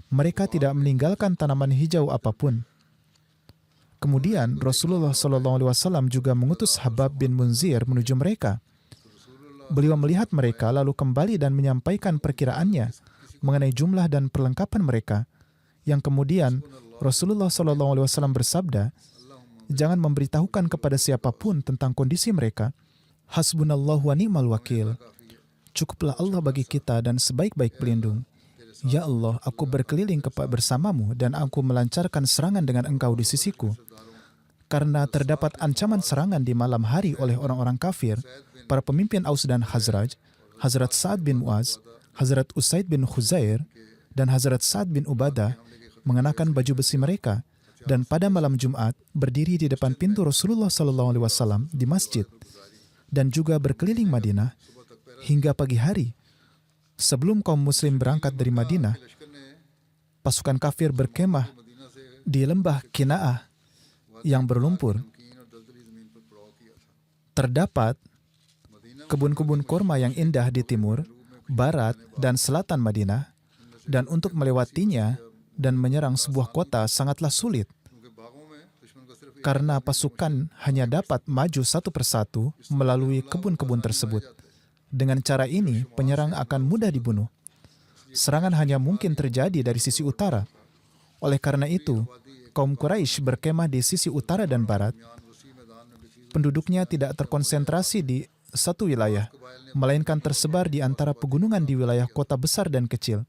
Mereka tidak meninggalkan tanaman hijau apapun. Kemudian Rasulullah SAW juga mengutus Habab bin Munzir menuju mereka. Beliau melihat mereka lalu kembali dan menyampaikan perkiraannya mengenai jumlah dan perlengkapan mereka. Yang kemudian Rasulullah SAW bersabda, jangan memberitahukan kepada siapapun tentang kondisi mereka. Hasbunallah wa ni'mal wakil. Cukuplah Allah bagi kita dan sebaik-baik pelindung. Ya Allah, aku berkeliling bersamamu dan aku melancarkan serangan dengan engkau di sisiku. Karena terdapat ancaman serangan di malam hari oleh orang-orang kafir, para pemimpin Aus dan Khazraj, Hazrat Sa'ad bin Mu'az, Hazrat Usaid bin Khuzair, dan Hazrat Sa'ad bin Ubadah mengenakan baju besi mereka dan pada malam Jumat berdiri di depan pintu Rasulullah SAW di masjid dan juga berkeliling Madinah hingga pagi hari. Sebelum kaum muslim berangkat dari Madinah, pasukan kafir berkemah di lembah Kina'ah yang berlumpur. Terdapat kebun-kebun kurma yang indah di timur, barat, dan selatan Madinah, dan untuk melewatinya dan menyerang sebuah kota sangatlah sulit karena pasukan hanya dapat maju satu persatu melalui kebun-kebun tersebut. Dengan cara ini, penyerang akan mudah dibunuh. Serangan hanya mungkin terjadi dari sisi utara. Oleh karena itu, kaum Quraisy berkemah di sisi utara dan barat. Penduduknya tidak terkonsentrasi di satu wilayah, melainkan tersebar di antara pegunungan di wilayah kota besar dan kecil.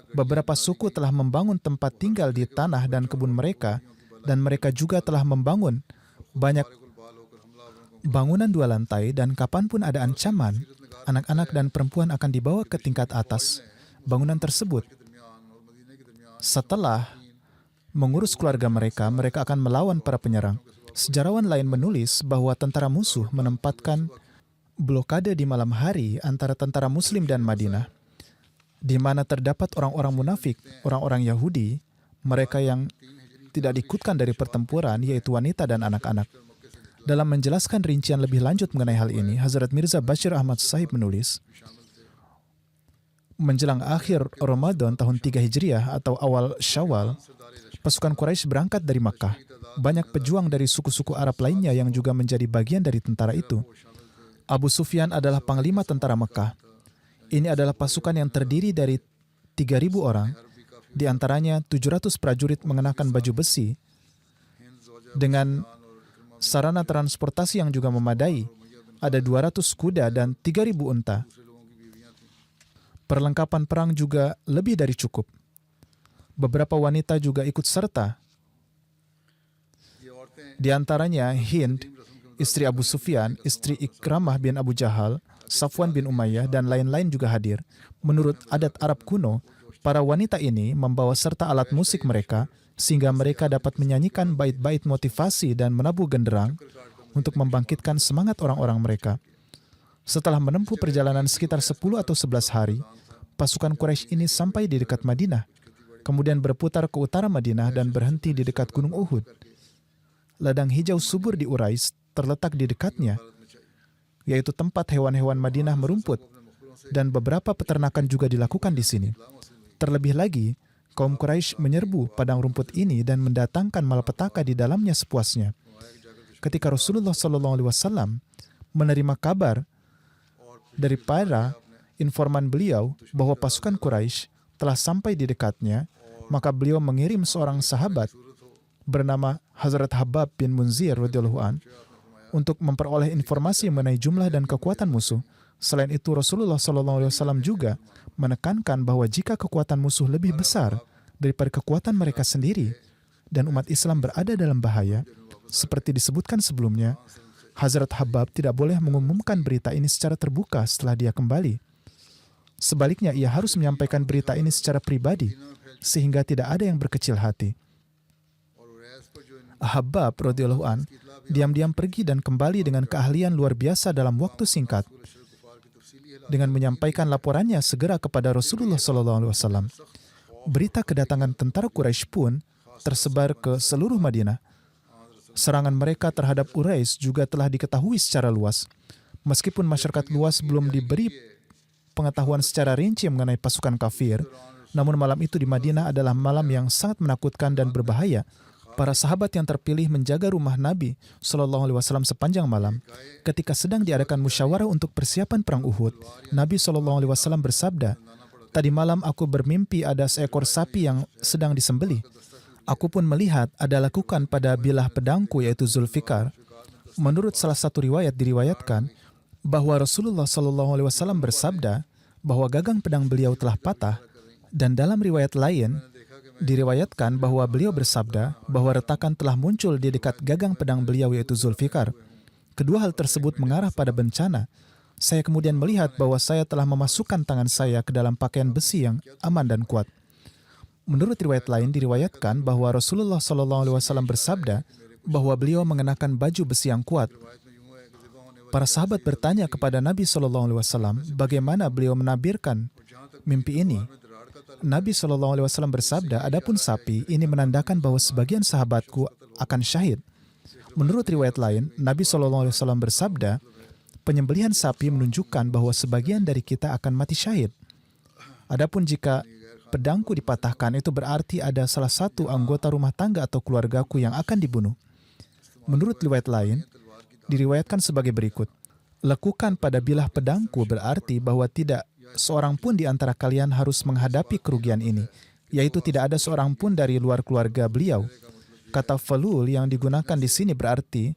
Beberapa suku telah membangun tempat tinggal di tanah dan kebun mereka, dan mereka juga telah membangun banyak bangunan 2 lantai, dan kapanpun ada ancaman, anak-anak dan perempuan akan dibawa ke tingkat atas bangunan tersebut. Setelah mengurus keluarga mereka, mereka akan melawan para penyerang. Sejarawan lain menulis bahwa tentara musuh menempatkan blokade di malam hari antara tentara Muslim dan Madinah, di mana terdapat orang-orang munafik, orang-orang Yahudi, mereka yang tidak diikutkan dari pertempuran, yaitu wanita dan anak-anak. Dalam menjelaskan rincian lebih lanjut mengenai hal ini, Hazrat Mirza Bashir Ahmad Sahib menulis, menjelang akhir Ramadan tahun 3 Hijriah atau awal Syawal, pasukan Quraisy berangkat dari Makkah. Banyak pejuang dari suku-suku Arab lainnya yang juga menjadi bagian dari tentara itu. Abu Sufyan adalah panglima tentara Makkah. Ini adalah pasukan yang terdiri dari 3.000 orang, di antaranya 700 prajurit mengenakan baju besi, dengan sarana transportasi yang juga memadai. Ada 200 kuda dan 3.000 unta. Perlengkapan perang juga lebih dari cukup. Beberapa wanita juga ikut serta. Di antaranya Hind, istri Abu Sufyan, istri Ikramah bin Abu Jahal, Safwan bin Umayyah, dan lain-lain juga hadir. Menurut adat Arab kuno, para wanita ini membawa serta alat musik mereka sehingga mereka dapat menyanyikan bait-bait motivasi dan menabuh genderang untuk membangkitkan semangat orang-orang mereka. Setelah menempuh perjalanan sekitar 10 atau 11 hari, pasukan Quraisy ini sampai di dekat Madinah, kemudian berputar ke utara Madinah dan berhenti di dekat Gunung Uhud. Ladang hijau subur di Urais terletak di dekatnya, yaitu tempat hewan-hewan Madinah merumput, dan beberapa peternakan juga dilakukan di sini. Terlebih lagi, kaum Quraisy menyerbu padang rumput ini dan mendatangkan malapetaka di dalamnya sepuasnya. Ketika Rasulullah SAW menerima kabar dari para informan beliau bahwa pasukan Quraisy telah sampai di dekatnya, maka beliau mengirim seorang sahabat bernama Hazrat Habab bin Munzir radhiyallahu an untuk memperoleh informasi mengenai jumlah dan kekuatan musuh. Selain itu, Rasulullah SAW juga menekankan bahwa jika kekuatan musuh lebih besar daripada kekuatan mereka sendiri dan umat Islam berada dalam bahaya, seperti disebutkan sebelumnya, Hazrat Habab tidak boleh mengumumkan berita ini secara terbuka setelah dia kembali. Sebaliknya, ia harus menyampaikan berita ini secara pribadi, sehingga tidak ada yang berkecil hati. Habab radhiyallahu an diam-diam pergi dan kembali dengan keahlian luar biasa dalam waktu singkat. Dengan menyampaikan laporannya segera kepada Rasulullah SAW. Berita kedatangan tentara Quraisy pun tersebar ke seluruh Madinah. Serangan mereka terhadap Quraisy juga telah diketahui secara luas. Meskipun masyarakat luas belum diberi pengetahuan secara rinci mengenai pasukan kafir, namun malam itu di Madinah adalah malam yang sangat menakutkan dan berbahaya. Para sahabat yang terpilih menjaga rumah Nabi SAW sepanjang malam. Ketika sedang diadakan musyawarah untuk persiapan perang Uhud, Nabi SAW bersabda, "Tadi malam aku bermimpi ada seekor sapi yang sedang disembelih. Aku pun melihat ada lekukan pada bilah pedangku yaitu Zulfikar." Menurut salah satu riwayat diriwayatkan bahwa Rasulullah SAW bersabda bahwa gagang pedang beliau telah patah, dan dalam riwayat lain diriwayatkan bahwa beliau bersabda bahwa retakan telah muncul di dekat gagang pedang beliau yaitu Zulfikar. Kedua hal tersebut mengarah pada bencana. Saya kemudian melihat bahwa saya telah memasukkan tangan saya ke dalam pakaian besi yang aman dan kuat. Menurut riwayat lain diriwayatkan bahwa Rasulullah SAW bersabda bahwa beliau mengenakan baju besi yang kuat. Para sahabat bertanya kepada Nabi SAW bagaimana beliau menabirkan mimpi ini. Nabi SAW bersabda, "Adapun sapi, ini menandakan bahwa sebagian sahabatku akan syahid." Menurut riwayat lain, Nabi SAW bersabda, "Penyembelihan sapi menunjukkan bahwa sebagian dari kita akan mati syahid. Adapun jika pedangku dipatahkan, itu berarti ada salah satu anggota rumah tangga atau keluargaku yang akan dibunuh." Menurut riwayat lain, diriwayatkan sebagai berikut. Lekukan pada bilah pedangku berarti bahwa tidak seorang pun di antara kalian harus menghadapi kerugian ini, yaitu tidak ada seorang pun dari luar keluarga beliau. Kata falul yang digunakan di sini berarti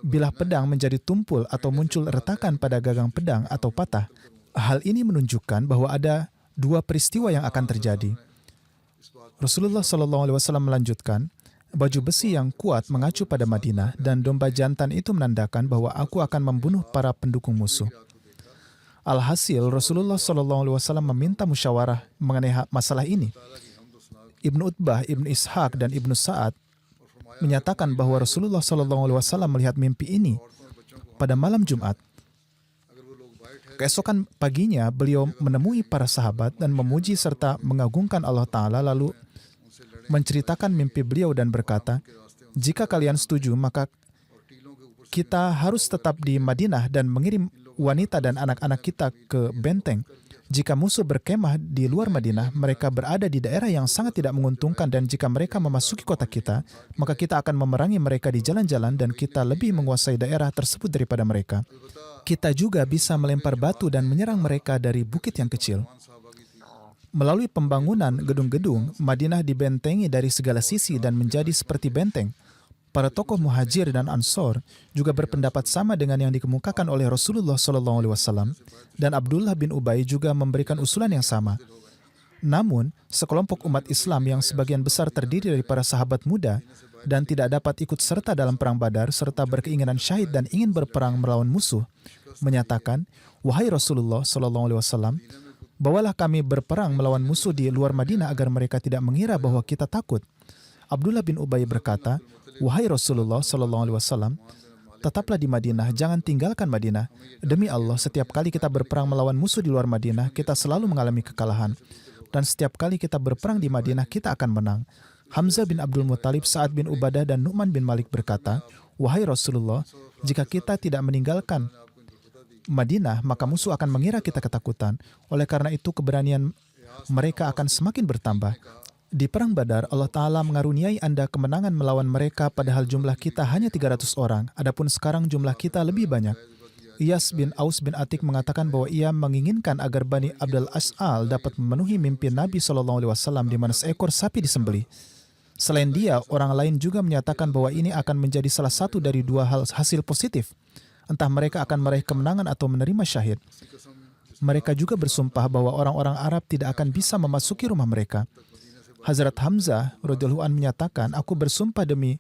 bilah pedang menjadi tumpul atau muncul retakan pada gagang pedang atau patah. Hal ini menunjukkan bahwa ada dua peristiwa yang akan terjadi. Rasulullah SAW melanjutkan, "Baju besi yang kuat mengacu pada Madinah dan domba jantan itu menandakan bahwa aku akan membunuh para pendukung musuh." Alhasil, Rasulullah SAW meminta musyawarah mengenai masalah ini. Ibnu Utbah, Ibnu Ishaq, dan Ibnu Sa'ad menyatakan bahwa Rasulullah SAW melihat mimpi ini pada malam Jumat. Keesokan paginya, beliau menemui para sahabat dan memuji serta mengagungkan Allah Ta'ala, lalu menceritakan mimpi beliau dan berkata, "Jika kalian setuju, maka kita harus tetap di Madinah dan mengirim wanita dan anak-anak kita ke benteng. Jika musuh berkemah di luar Madinah, mereka berada di daerah yang sangat tidak menguntungkan, dan jika mereka memasuki kota kita, maka kita akan memerangi mereka di jalan-jalan dan kita lebih menguasai daerah tersebut daripada mereka. Kita juga bisa melempar batu dan menyerang mereka dari bukit yang kecil. Melalui pembangunan gedung-gedung, Madinah dibentengi dari segala sisi dan menjadi seperti benteng. Para tokoh Muhajir dan Ansor juga berpendapat sama dengan yang dikemukakan oleh Rasulullah SAW, dan Abdullah bin Ubay juga memberikan usulan yang sama. Namun, sekelompok umat Islam yang sebagian besar terdiri dari para sahabat muda dan tidak dapat ikut serta dalam perang Badar serta berkeinginan syahid dan ingin berperang melawan musuh, menyatakan, "Wahai Rasulullah SAW, bawalah kami berperang melawan musuh di luar Madinah agar mereka tidak mengira bahwa kita takut." Abdullah bin Ubay berkata, "Wahai Rasulullah SAW, tetaplah di Madinah, jangan tinggalkan Madinah. Demi Allah, setiap kali kita berperang melawan musuh di luar Madinah, kita selalu mengalami kekalahan. Dan setiap kali kita berperang di Madinah, kita akan menang." Hamzah bin Abdul Muttalib, Sa'ad bin Ubadah, dan Nu'man bin Malik berkata, "Wahai Rasulullah, jika kita tidak meninggalkan Madinah, maka musuh akan mengira kita ketakutan. Oleh karena itu, keberanian mereka akan semakin bertambah. Di Perang Badar, Allah Ta'ala mengaruniai Anda kemenangan melawan mereka padahal jumlah kita hanya 300 orang. Adapun sekarang jumlah kita lebih banyak." Iyas bin Aus bin Atik mengatakan bahwa ia menginginkan agar Bani Abdul As'al dapat memenuhi mimpi Nabi SAW di mana seekor sapi disembelih. Selain dia, orang lain juga menyatakan bahwa ini akan menjadi salah satu dari dua hal hasil positif. Entah mereka akan meraih kemenangan atau menerima syahid. Mereka juga bersumpah bahwa orang-orang Arab tidak akan bisa memasuki rumah mereka. Hazrat Hamzah radhiyallahu anhu menyatakan, "Aku bersumpah demi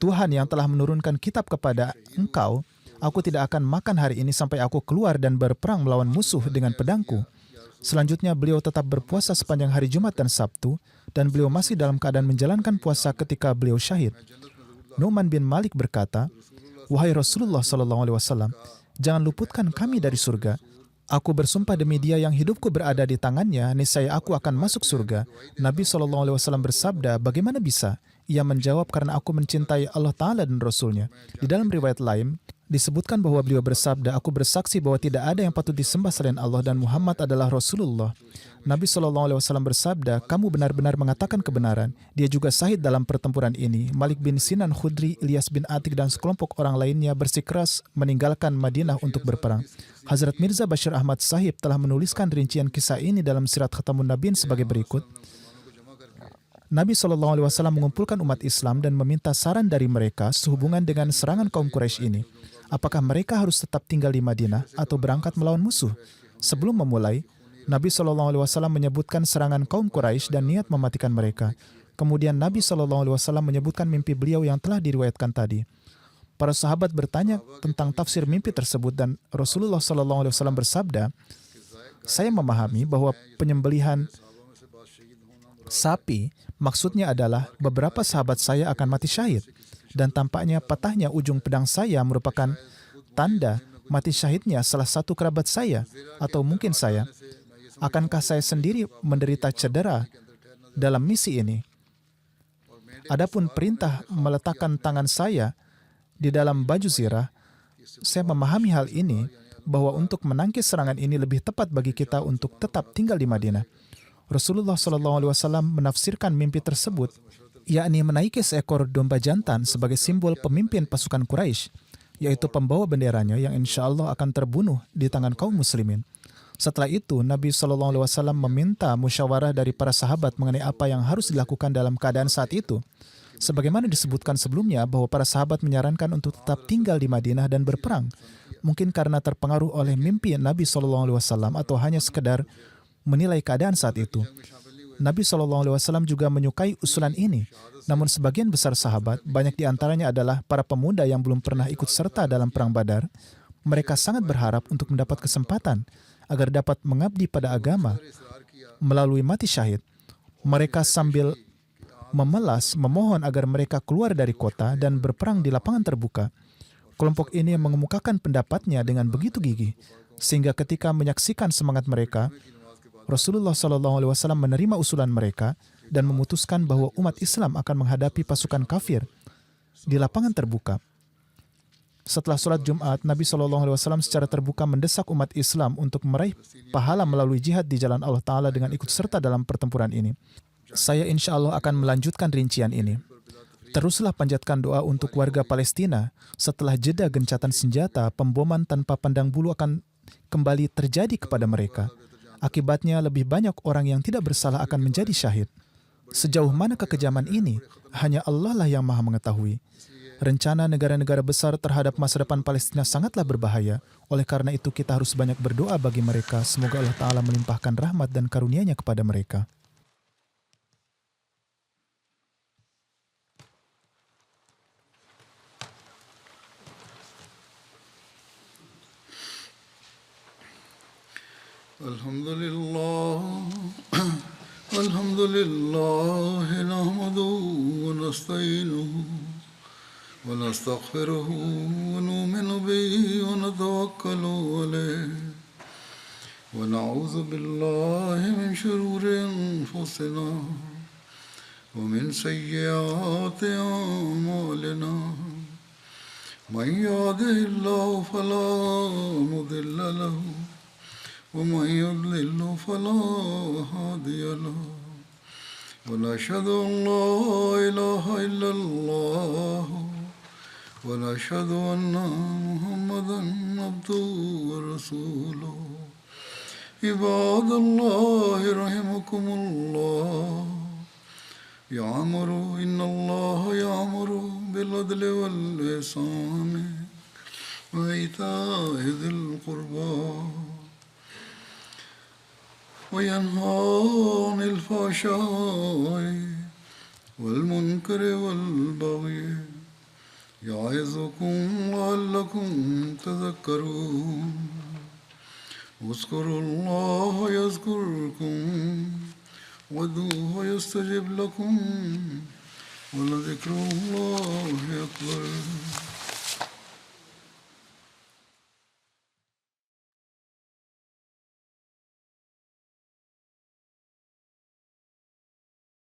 Tuhan yang telah menurunkan kitab kepada engkau, aku tidak akan makan hari ini sampai aku keluar dan berperang melawan musuh dengan pedangku." Selanjutnya, beliau tetap berpuasa sepanjang hari Jumat dan Sabtu, dan beliau masih dalam keadaan menjalankan puasa ketika beliau syahid. Nu'man bin Malik berkata, "Wahai Rasulullah SAW, jangan luputkan kami dari surga. Aku bersumpah demi dia yang hidupku berada di tangannya, niscaya aku akan masuk surga." Nabi SAW bersabda, "Bagaimana bisa?" Ia menjawab, "Karena aku mencintai Allah Ta'ala dan Rasulnya." Di dalam riwayat lain, disebutkan bahwa beliau bersabda, "Aku bersaksi bahwa tidak ada yang patut disembah selain Allah dan Muhammad adalah Rasulullah." Nabi SAW bersabda, "Kamu benar-benar mengatakan kebenaran." Dia juga syahid dalam pertempuran ini. Malik bin Sinan Khudri, Ilyas bin Atik, dan sekelompok orang lainnya bersikeras meninggalkan Madinah untuk berperang. Hazrat Mirza Bashir Ahmad Sahib telah menuliskan rincian kisah ini dalam Sirat Khatamun Nabiin sebagai berikut. Nabi SAW mengumpulkan umat Islam dan meminta saran dari mereka sehubungan dengan serangan kaum Quraisy ini. Apakah mereka harus tetap tinggal di Madinah atau berangkat melawan musuh? Sebelum memulai, Nabi SAW menyebutkan serangan kaum Quraisy dan niat mematikan mereka. Kemudian Nabi SAW menyebutkan mimpi beliau yang telah diriwayatkan tadi. Para sahabat bertanya tentang tafsir mimpi tersebut dan Rasulullah SAW bersabda, "Saya memahami bahwa penyembelihan sapi maksudnya adalah beberapa sahabat saya akan mati syahid, dan tampaknya patahnya ujung pedang saya merupakan tanda mati syahidnya salah satu kerabat saya, atau mungkin saya. Akankah saya sendiri menderita cedera dalam misi ini? Adapun perintah meletakkan tangan saya di dalam baju zirah, saya memahami hal ini bahwa untuk menangkis serangan ini lebih tepat bagi kita untuk tetap tinggal di Madinah." Rasulullah SAW menafsirkan mimpi tersebut, yakni menaiki seekor domba jantan sebagai simbol pemimpin pasukan Quraisy, yaitu pembawa benderanya yang insya Allah akan terbunuh di tangan kaum muslimin. Setelah itu, Nabi SAW meminta musyawarah dari para sahabat mengenai apa yang harus dilakukan dalam keadaan saat itu. Sebagaimana disebutkan sebelumnya bahwa para sahabat menyarankan untuk tetap tinggal di Madinah dan berperang, mungkin karena terpengaruh oleh mimpi Nabi SAW atau hanya sekedar menilai keadaan saat itu. Nabi SAW juga menyukai usulan ini. Namun sebagian besar sahabat, banyak di antaranya adalah para pemuda yang belum pernah ikut serta dalam Perang Badar, mereka sangat berharap untuk mendapat kesempatan agar dapat mengabdi pada agama melalui mati syahid. Mereka sambil memelas memohon agar mereka keluar dari kota dan berperang di lapangan terbuka. Kelompok ini mengemukakan pendapatnya dengan begitu gigih, sehingga ketika menyaksikan semangat mereka, Rasulullah SAW menerima usulan mereka dan memutuskan bahwa umat Islam akan menghadapi pasukan kafir di lapangan terbuka. Setelah sholat Jumat, Nabi SAW secara terbuka mendesak umat Islam untuk meraih pahala melalui jihad di jalan Allah Ta'ala dengan ikut serta dalam pertempuran ini. Saya insya Allah akan melanjutkan rincian ini. Teruslah panjatkan doa untuk warga Palestina. Setelah jeda gencatan senjata, pemboman tanpa pandang bulu akan kembali terjadi kepada mereka. Akibatnya lebih banyak orang yang tidak bersalah akan menjadi syahid. Sejauh mana kekejaman ini, hanya Allah lah yang maha mengetahui. Rencana negara-negara besar terhadap masa depan Palestina sangatlah berbahaya. Oleh karena itu kita harus banyak berdoa bagi mereka. Semoga Allah Ta'ala melimpahkan rahmat dan karunia-Nya kepada mereka. Alhamdulillah nahmaduhu wa nasta'inuhu wa nastaghfiruhu wa nu'minu bihi wa natawakkalu alayhi wa na'udzu billahi min shururi anfusina wa min sayyiati a'malina man yahdihillahu fala mudilla lahu ومن يضلل فلا هادي له ونشهد أن لا إله إلا الله ونشهد أن محمدا عبده ورسوله عباد الله رحمكم الله إن الله يأمر بالعدل والإحسان وإيتاء ذي القربى وينهى عن الفحشاء والمنكر والبغي يعظكم لعلكم تذكرون اذكروا الله يذكركم وادعوه يستجب لكم ولذكر الله أكبر